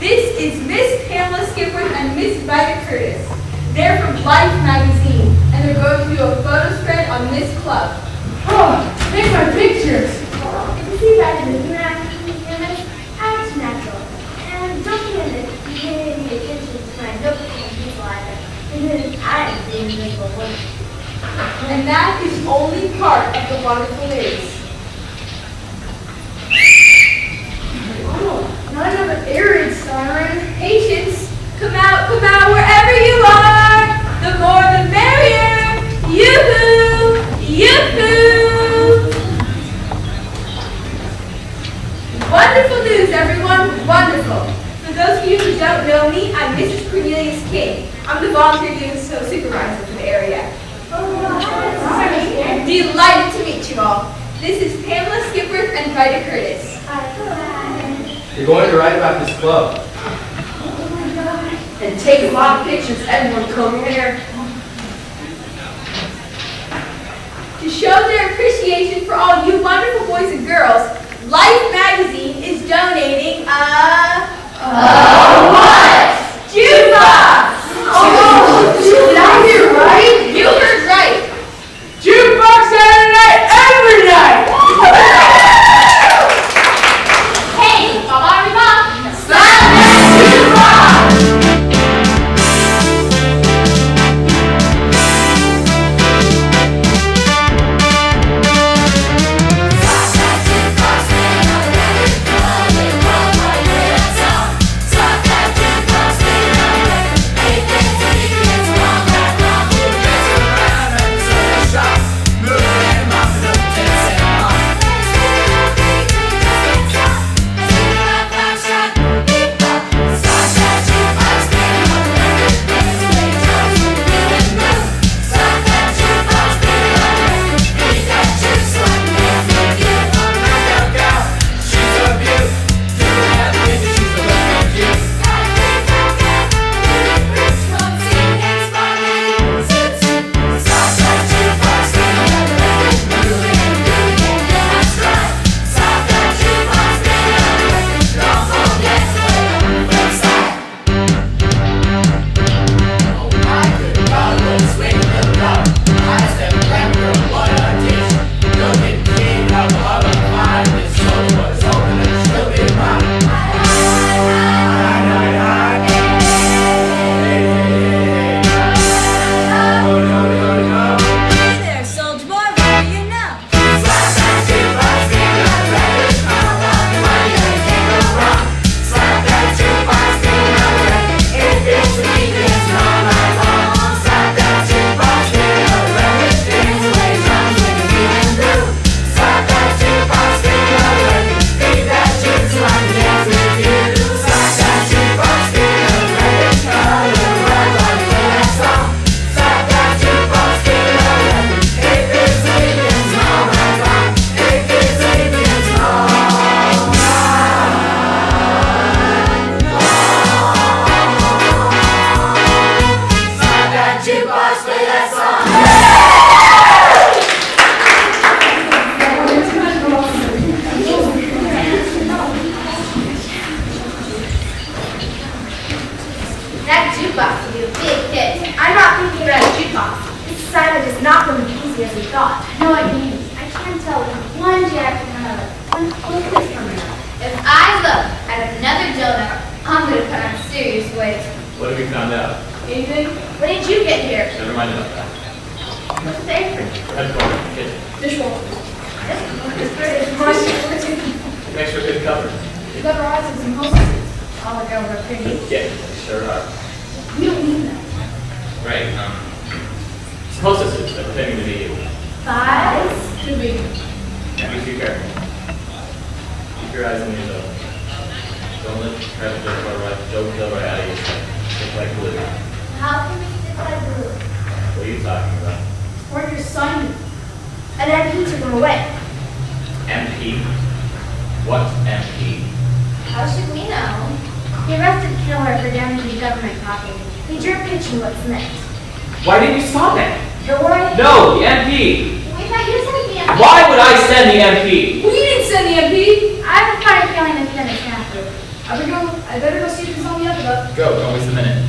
This is Miss Pamela Skipworth and Miss Vida Curtis. They're from Life magazine, and they're going to do a photo spread on this club. Oh, take my pictures. If you see that in the new image, act natural. And don't forget that you pay any attention to my notebook and people either. And then I'm the invisible woman. And that is only part of the wonderful news. Oh, not another air raid siren. Patience, come out, wherever you are. The more the merrier. Yoo-hoo, yoo-hoo. Wonderful news, everyone, wonderful. For those of you who don't know me, I'm Mrs. Cornelius King. I'm the volunteer U.S.O supervisor for the area. Delighted to meet you all. This is Pamela Skipworth and Vida Curtis. You're going to write about this club. And take a lot of pictures, everyone comb your hair. To show their appreciation for all you wonderful boys and girls, Life magazine is donating a what? Jukebox! Oh, did I hear right? You heard right. Jukebox Saturday night, every night! Hey, Baba Reba! Slap that jukebox! What have we found out? Anything? When did you get here? Never mind about that. What's the apron? Headquarters, kitchen. Dishwasher. Makes for good cover. You got rises and hostesses. All the girls are pretty. Yeah, they sure are. We don't need that. Right, hostesses, they're pretending to be you. Spies? Too big. Yeah, be too careful. Keep your eyes on these though. Don't let Trevor like Joe Kilroy out of your sight. Stick like glue. How can we stick like glue? What are you talking about? Or your son. And then he took him away. MP? What MP? How should we know? He arrested Kilroy for damaging government property. He drew a picture what's next. Why didn't you stop it? The warning. No, the MP! We thought you sent the MP. Why would I send the MP? We didn't send the MP. I have a funny feeling that you're gonna snap it. I better go see if it's on the other. Go, don't waste a minute.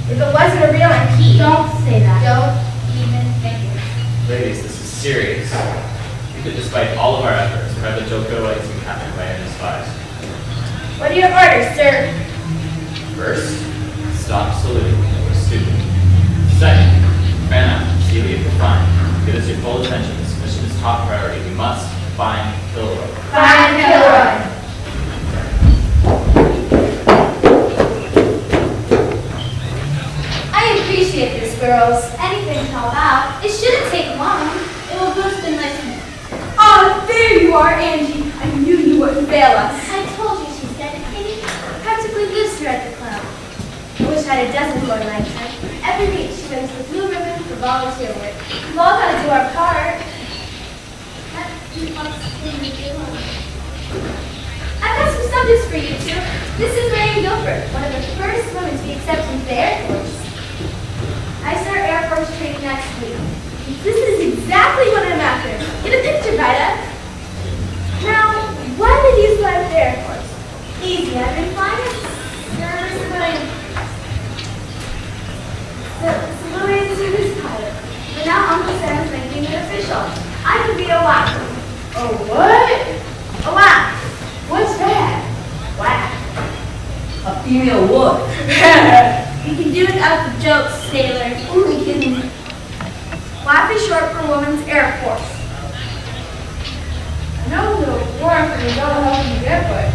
If it wasn't a real MP. Don't say that. Don't even think it. Ladies, this is serious. You could, despite all of our efforts, have the Joe Kilroy been captured by enemy spies. What are your orders, sir? First, stop saluting. We're stupid. Second, fan out. See what you can find. Give us your full attention. This mission is top priority. We must find Kilroy. Find Kilroy. I appreciate this, girls. Anything to help out. It shouldn't take long. It will boost enlistment. Oh, there you are, Angie. I knew you wouldn't fail us. I told you she's dedicated. Practically lives here at the club. I wish I had a dozen more like her. Every week she wins the blue ribbon for volunteer work. We've all got to do our part. I've got some subjects for you two. This is Mary Guilford, one of the first women to be accepted into the Air Force. I start Air Force training next week. This is exactly what I'm after. Get a picture, Vida. Now, why did you select the Air Force? Easy, I've been flying as a civilian. Civilian service pilot. But now Uncle Sam's making it official. I could be a WAC. A what? A WAC. What's that? WAC. A female what? You can do it out of jokes, sailor. Only kidding. WAC is short for Women's Air Force. I know the warrant for the dog helping you get, but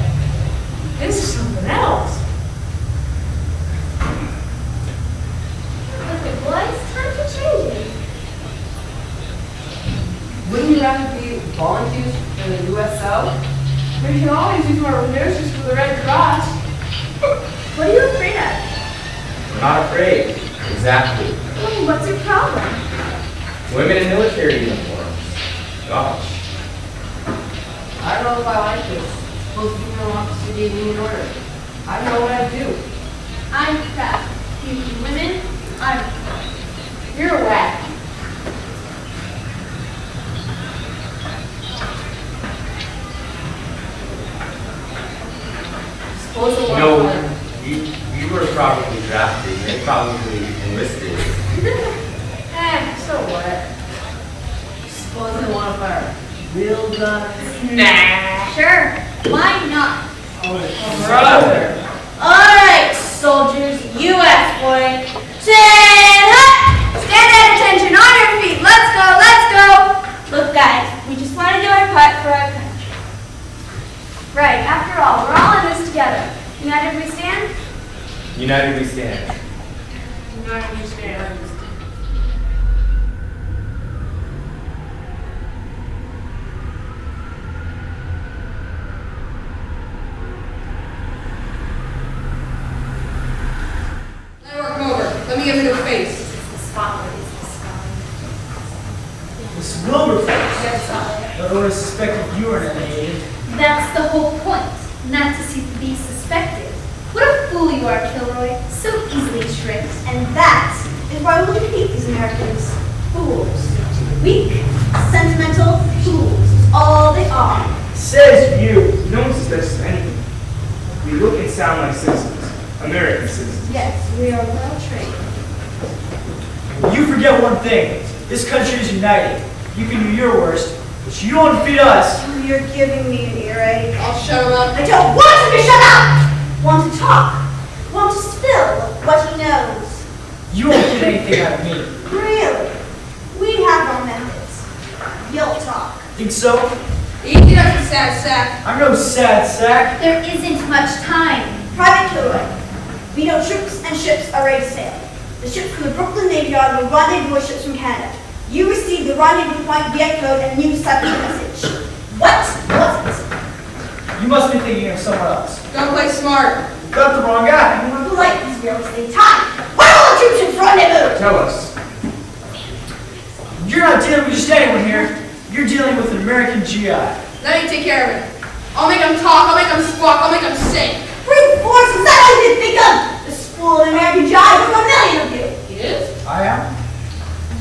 this is something else. Okay, boys, time for changing. Wouldn't you rather be volunteers for the U.S.O? We can always use our nurses for the Red Cross. What are you afraid of? I'm not afraid. Exactly. Well, what's your problem? Women in military uniforms. Gosh. I don't know if I like this. Supposed female officer gave me an order. I know what I do. I'm proud. You women, I'm proud. You're a whack. Suppose the No, one you were probably drafted. They probably enlisted. So what? suppose they want to fire real guns. Nah. Sure, why not? Oh, brother. Alright, soldiers, U.S. boy. Stand up! Stand at attention, on your feet. Let's go, let's go! Look, guys, we just want to do our part for our country. Right, after all, we're all in this together. United we stand? United we stand. United we stand. Let me give it a face. Miss Wilberforce. I would have suspected you were an enemy. That's the whole point, not to be suspected. What a fool you are, Kilroy. So easily tricked. And that is why we hate these Americans. Fools. Weak, sentimental fools. It's all they are. Says you. No one suspects us of anything. We look and sound like citizens. American citizens. Yes, we are well trained. You forget one thing. This country is united. You can do your worst, but you don't defeat us. Oh, you're giving me an earache. I'll shut him up. I don't want him to shut up! Want to talk. Want to spill what he knows. You won't get anything out of me. Really? We Think so? Easy up, you sad sack. I'm no sad sack. There isn't much time. Private Kilroy, we know troops and ships are ready to sail. The ships from the Brooklyn Navy Yard will rendezvous with ships from Canada. You received the rendezvous point via code and you deciphered the message. What was it? You must be thinking of someone else. Don't play smart. You got the wrong guy. You were polite because we are wasting time. Where are all the troops in rendezvous? Tell us. You're not dealing with just anyone here. You're dealing with an American GI. Let me take care of it. I'll make them talk, I'll make them squawk, I'll make them sing. Brute force, is that all you can think of? The school of American GI from a million of you. He is? I am.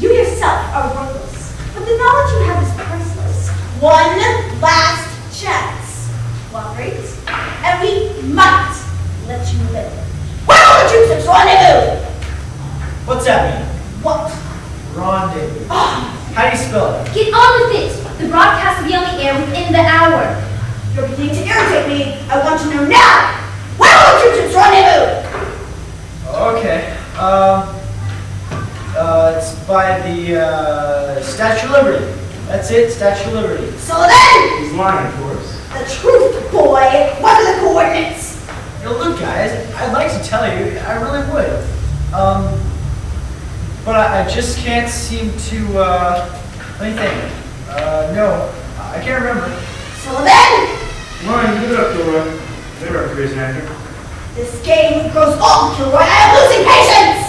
You yourself are worthless, but the knowledge you have is priceless. One last chance. Cooperate, and we might let you live. Where are the troops at rendezvous? What's that mean? What? Rendezvous. How do you spell it? Get on with it! The broadcast will be on the air within the hour. You're beginning to irritate me. I want to know now. Where are the troops at rendezvous? Okay. It's by the Statue of Liberty. That's it, Statue of Liberty. So then, He's lying, of course. the truth, boy. What are the coordinates? You know, look, guys, I'd like to tell you, I really would. But I just can't seem to, let me think. No, I can't remember. So then, Ryan, give it up, Kilroy. Never have to raise an actor. this game grows old, Kilroy. I am losing patience.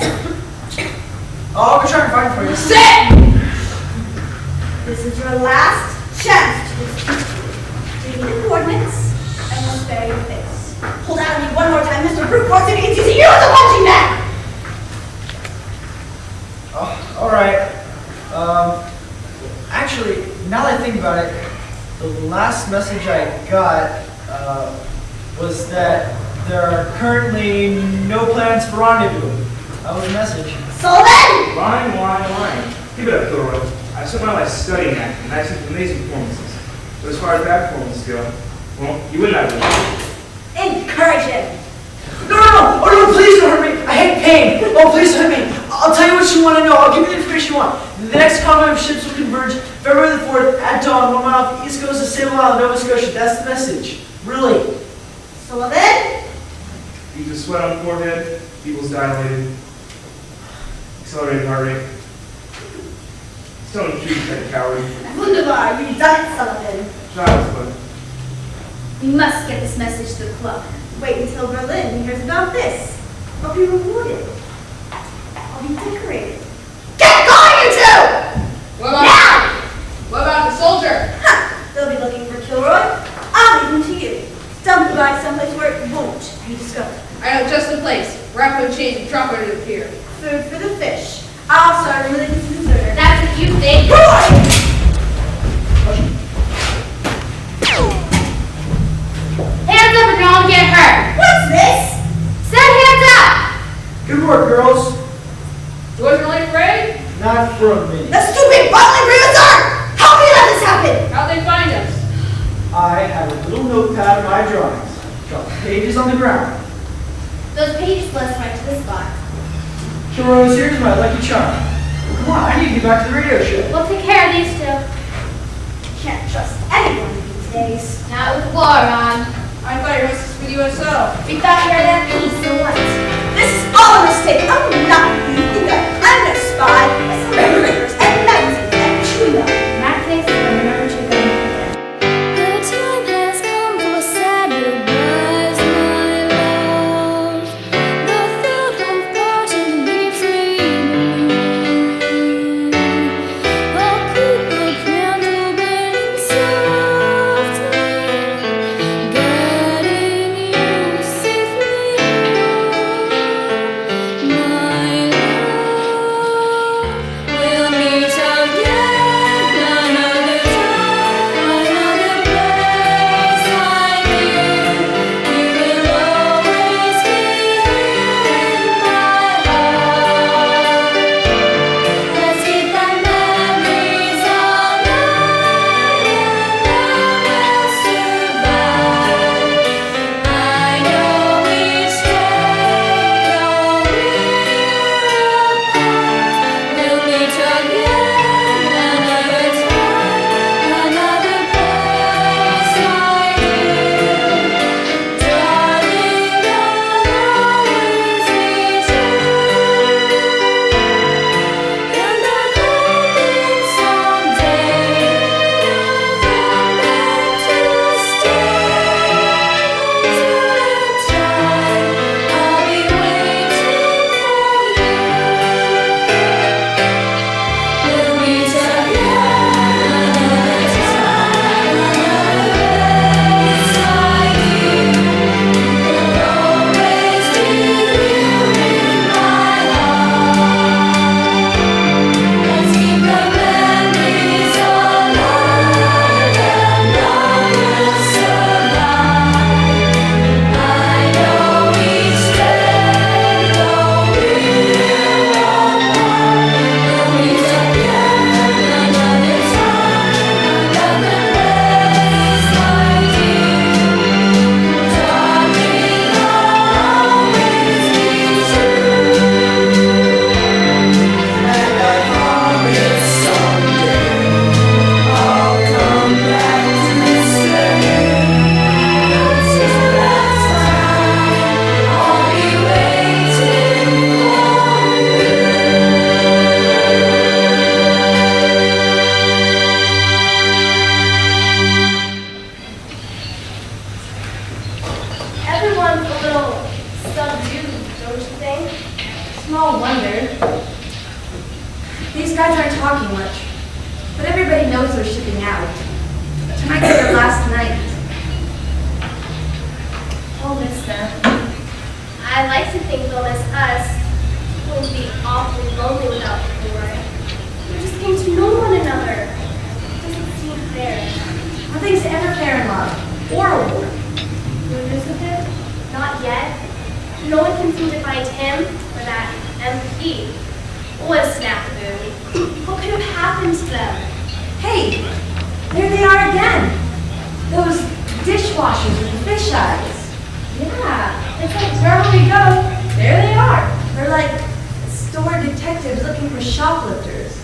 I'll go try and find it for you. Sit! This is your last chance to give me the coordinates and I'll spare your face. Hold out on me one more time, Mr. Brute Force, and you can see you as a punching bag! Oh, all right. Actually, now that I think about it, the last message I got was that there are currently no plans for rendezvous. That was the message. So then, Lying. Give it up, Kilroy. I spent my life studying acting, and I've seen amazing performances. But as far as bad performances go, well, you wouldn't have one. encourage him. No! Oh no, please don't hurt me! I hate pain! Oh, please don't hurt me! I'll tell you what you want to know. I'll give you the information you want. The next convoy of ships will converge February the 4th at dawn, 1 mile off the east coast of Sable Island, Nova Scotia. That's the message. Really. So then, Beads of sweat on the forehead, pupils dilated, accelerated heart rate. Telling the truth, like a coward. wunderbar, you've done it, Sullivan. Child's play. We must get this message to the club. Wait until Berlin hears about this. I'll be rewarded. I'll be decorated. Get going, you two! What about the soldier? Huh, they'll be looking for Kilroy. I'll leave him to you. Dump the bag someplace where it won't be discovered. I know just the place. Wrap it in chains and drop it into the pier. Food for the fish. I'll start removing this deserter. That's what you think. Hands up and you won't get hurt. What's this? Set hands up! Good work, girls. You wasn't really afraid? Not for a minute. The stupid bodily riveter! How can you let this happen? How'd they find us? I have a little notepad of my drawings. Drop pages on the ground. Those pages led us right to this spot. Kilroy Was Here is my lucky charm. Come on, I need to get back to the radio show. We'll take care of these two. Can't trust anyone these days. Not with war on. I thought you were for the U.S.O. We thought you were that piece, so what? This is all a mistake. I'm not who you think I am. I'm a spy. I sell papers and magazines and chewing gum. In that case, I remember to go again. The time has come for sad goodbyes, my love. The thought of parting leaves me blue. I'll keep the candle burning softly, guiding you safely home, my love. are shipping out. Tonight's their last night. We'll miss them. I'd like to think they'll miss us. We'll be awfully lonely without people, right? We're just getting to know one another. It doesn't seem fair. Nothing's ever fair in love. Or a war. You're news with him? Not yet. No one can seem to find him or that MP. What a snafu. What could have happened to them? Hey, there they are again. Those dishwashers with the fish eyes. Yeah, it's like wherever we go, there they are. They're like store detectives looking for shoplifters.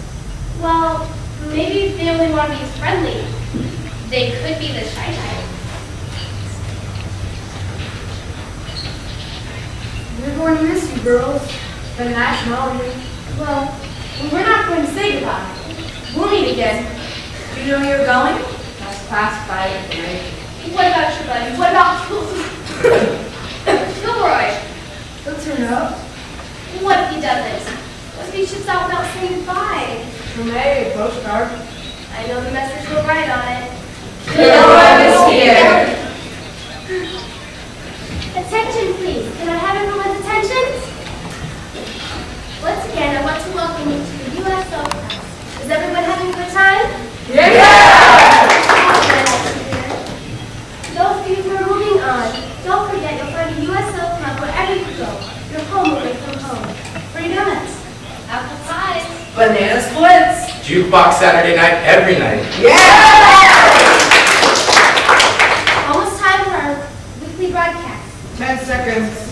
Well, maybe they only want to be friendly. They could be the shy type. We're going to miss you, girls. It's been nice knowing you. Well, we're not going to say goodbye. We'll meet again. Do you know where you're going? That's classified information. What about your buddy? What about Kilroy? He'll turn up. What if he doesn't? What if he ships out without saying goodbye? Hey, a postcard. I know the message will write on it. Kilroy Was Here. Attention, please. Can I have everyone's attention? Once again, I want to welcome you to the U.S.O. class. Is everyone having a good time? Those of you who are moving on, don't forget you'll find a U.S.O. club wherever you go. Your home away from home. Free donuts, apple pies, Banana splits. Jukebox Saturday night, every night. almost time for our weekly broadcast. 10 seconds.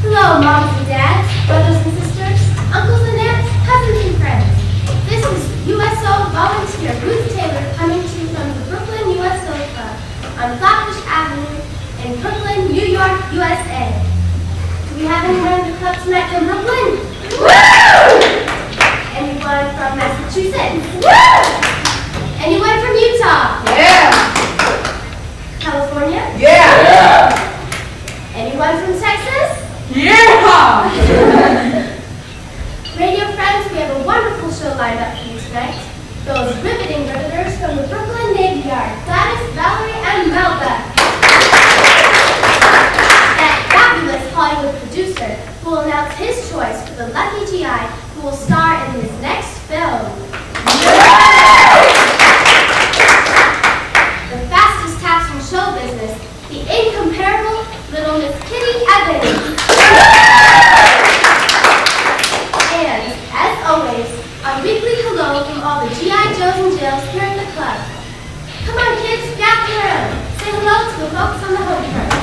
Hello, moms and dads, brothers and sisters, uncles and aunts, cousins and friends. This is U.S.O. volunteer Ruth Taylor coming to you from the Brooklyn U.S.O. Club on Flatbush Avenue in Brooklyn, New York, USA. Do we have anyone in the club tonight from Brooklyn? Woo! Anyone from Massachusetts? Woo! Anyone from Utah? California? Anyone from Texas? Radio friends, we have a wonderful show lined up for you tonight. Those riveting riveters from the Brooklyn Navy Yard, Gladys, Valerie, and Melba. That fabulous Hollywood producer who will announce his choice for the lucky GI who will star in his next film. The fastest taps in show business, the incomparable Little Miss Kitty Evans. And, as always, a weekly hello from all the G.I. Joes and Jills here at the club. Come on, kids, gather around. Say hello to the folks on the home front.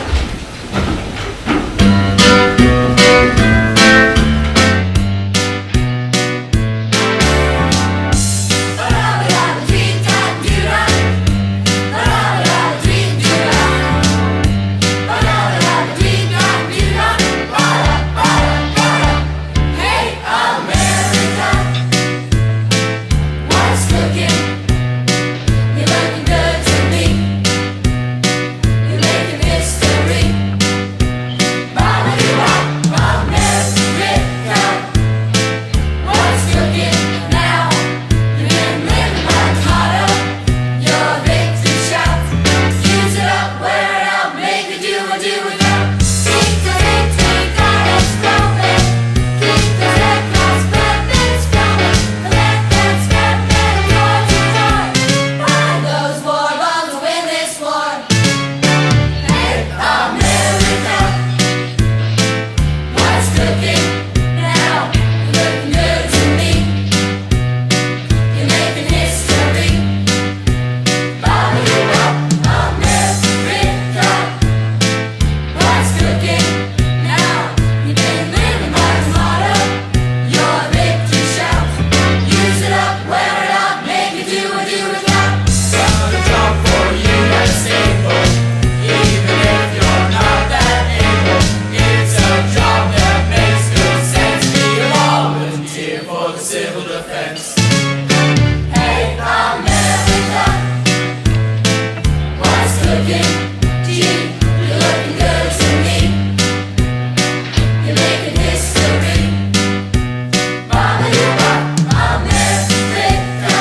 civil defense. Hey, America, what's cooking? Gee, you're looking good to me. You're making history. Mama, you're right, America.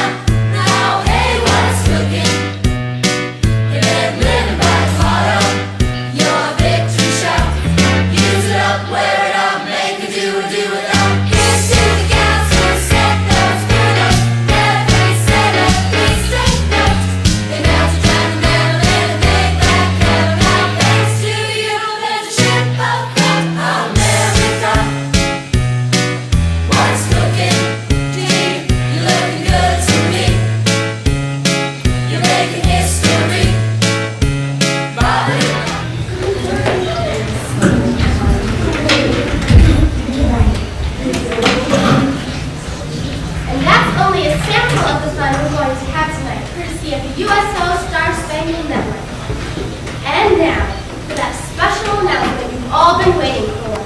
Now, hey, what's cooking? You've been living by the motto. Your victory shout. Use it up, wear it out, make it do it up. Here's to the gals who set those good up. Every setup, please take note. And now to try to nail in a big black coat. Now thanks to you, there's a ship afloat. America, what's cooking? Gee, you're looking good to me. You're making history. Bobby. And that's only a sample of the fun we're going to have tonight, courtesy of the U.S.O. Star-Spangled Network. And now, for that special announcement you've all been waiting for.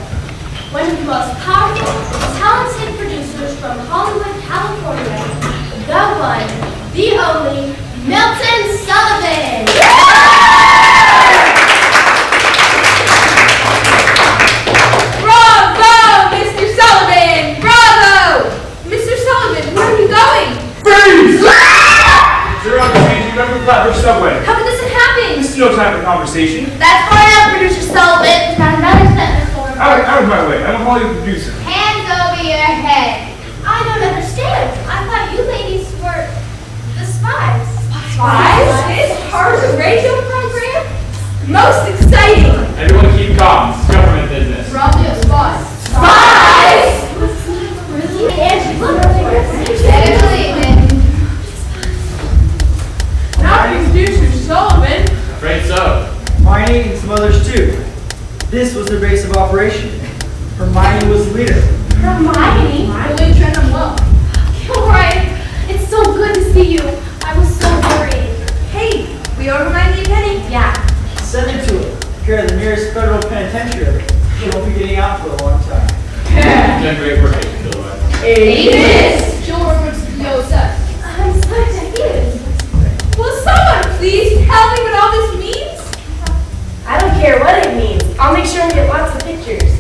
One of the most powerful, talented producers from Hollywood, California, the one, the only, Milton Sullivan! Bravo, Mr. Sullivan! Bravo! Mr. Sullivan, where are you going? Freeze! Sir, I'm changing over to Flatbush Subway. How could this have happened? This is no time for conversation. That's far enough, Producer Sullivan. Got another sentence for him. Out of my way. I'm a Hollywood producer. Hands over your head. I don't understand. I thought you ladies were the spies. Spies? This Harvard radio program? Most exciting! Everyone keep calm. It's government business. Probably a spy. Spies! Better believe it. Now producer Sullivan. Afraid so. Hermione and some others too. This was their base of operation. Hermione was the leader. Hermione? Really train them well. Kilroy, it's so good to see you. I was so worried. Hey, we owe Hermione a penny. Yeah. Send her to her. Care of the nearest federal penitentiary. She won't be getting out for a long time. You've done great work, Kilroy. Amen. Kilroy Was Here. I'm so confused. Will someone please tell me what all this means? I don't care what it means. I'll make sure we get lots of pictures.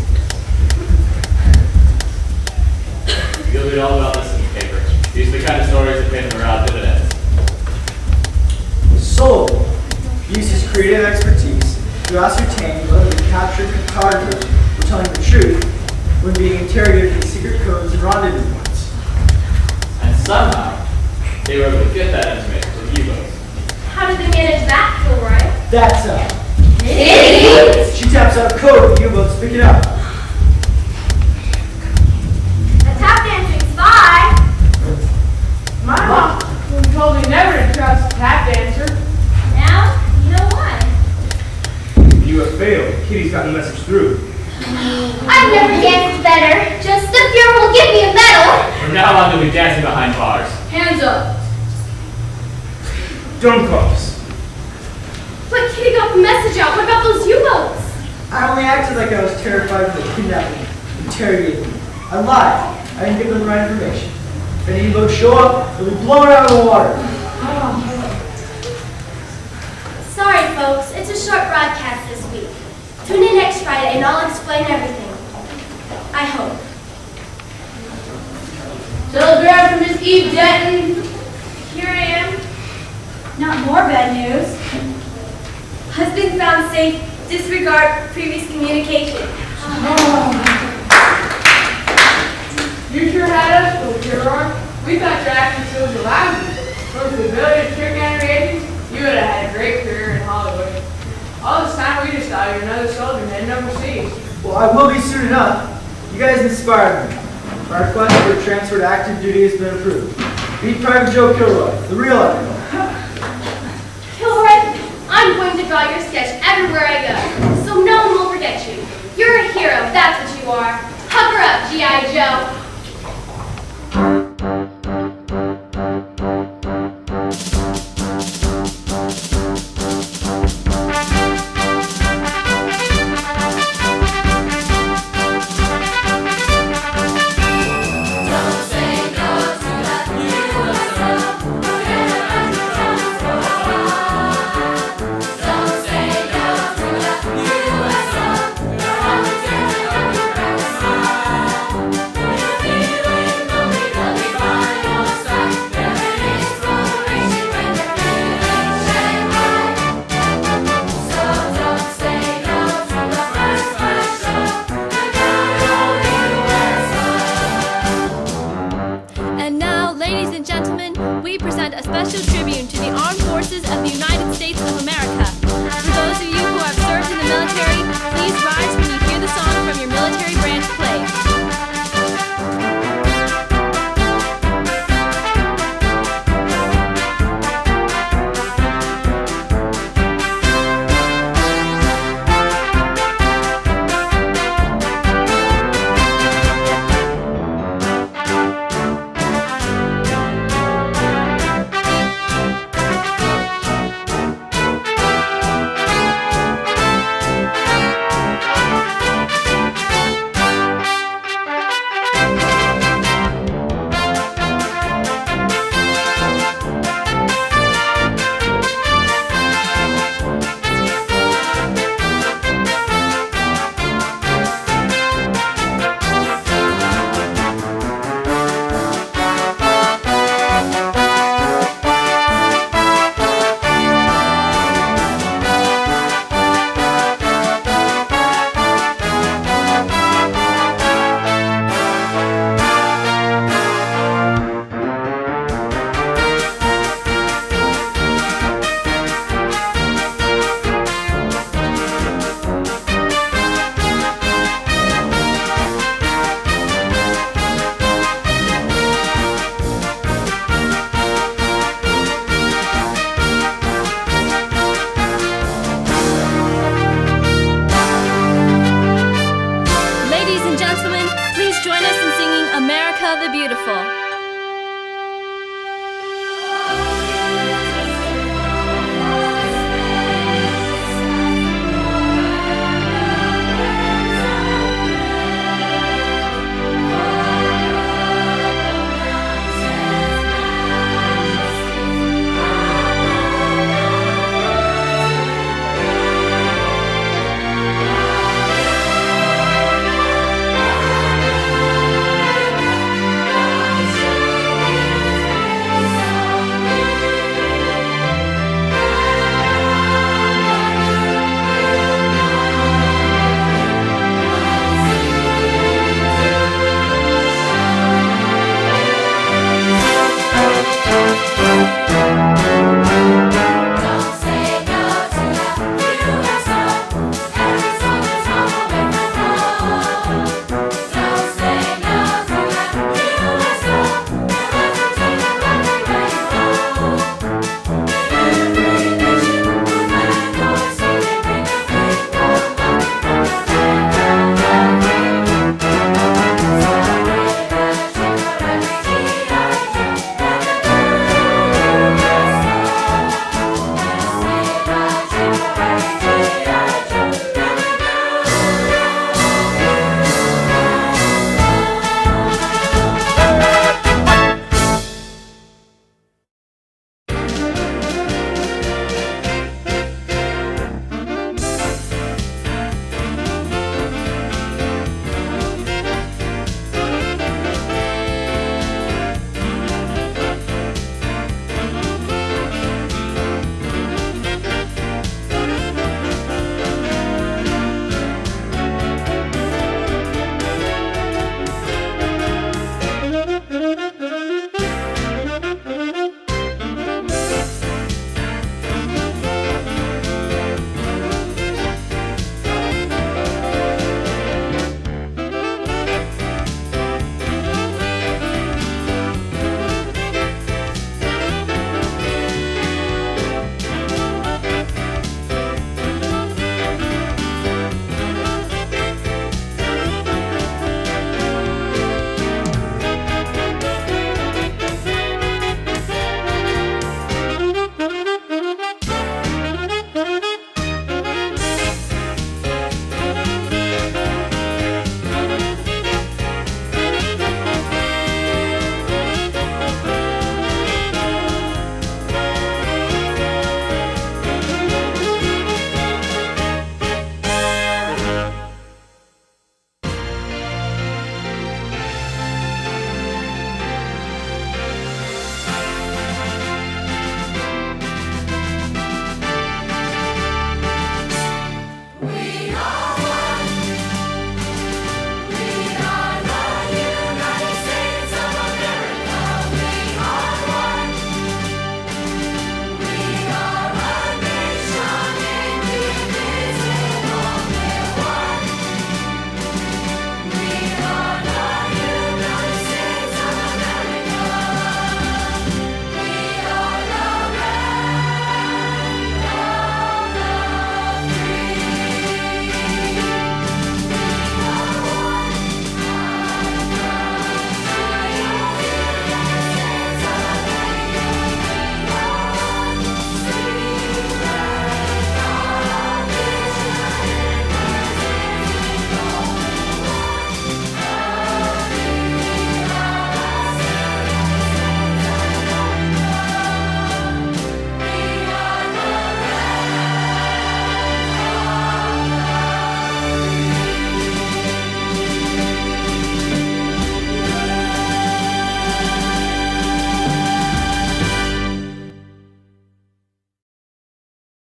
You'll read all about this in the paper. These are the kind of stories that pay the morale dividends. Sullivan used his creative expertise to ascertain whether the captured photographers were telling the truth when being interrogated in secret codes and rendezvous points. And somehow, they were able to get that information from U.S.O. How did they manage that, Kilroy? That's how. Idiots! She taps out code, the U-boats pick it up. A tap dancing spy? My mom told me never to trust a tap dancer. Now, you know why. You have failed. Kitty's gotten the message through. I've never danced better. Just the Fuhrer will give me a medal. From now on, they'll be dancing behind bars. Hands up. Don't cough. But Kitty got the message out. What about those U-boats? I only acted like I was terrified of the kidnapping, interrogating me. I lied. I didn't give them the right information. If any U-boats show up, they'll be blown out of the water. Sorry, folks. It's a short broadcast this week. Tune in next Friday and I'll explain everything. I hope. Telegram from Miss Eve Denton. Here I am. Not more bad news. Husband found safe. Disregard previous communication. You sure had us, but Kilroy. We thought your acting skills were lousy. From civilian to trick animations, you would have had a great career in Hollywood. All this time we just thought you were another soldier heading overseas. Well, I will be soon enough. You guys inspired me. My request for a transfer to active duty has been approved. Meet Private Joe Kilroy, the real Admiral. Kilroy, I'm going to draw your sketch everywhere I go, so no one will forget you. You're a hero, that's what you are. Hug her up, G.I. Joe. Don't say no. present a special tribute to the Armed Forces of the United States of America. For those of you who have served in the military, please rise when you hear the song from your military branch play. Join us in singing America the Beautiful.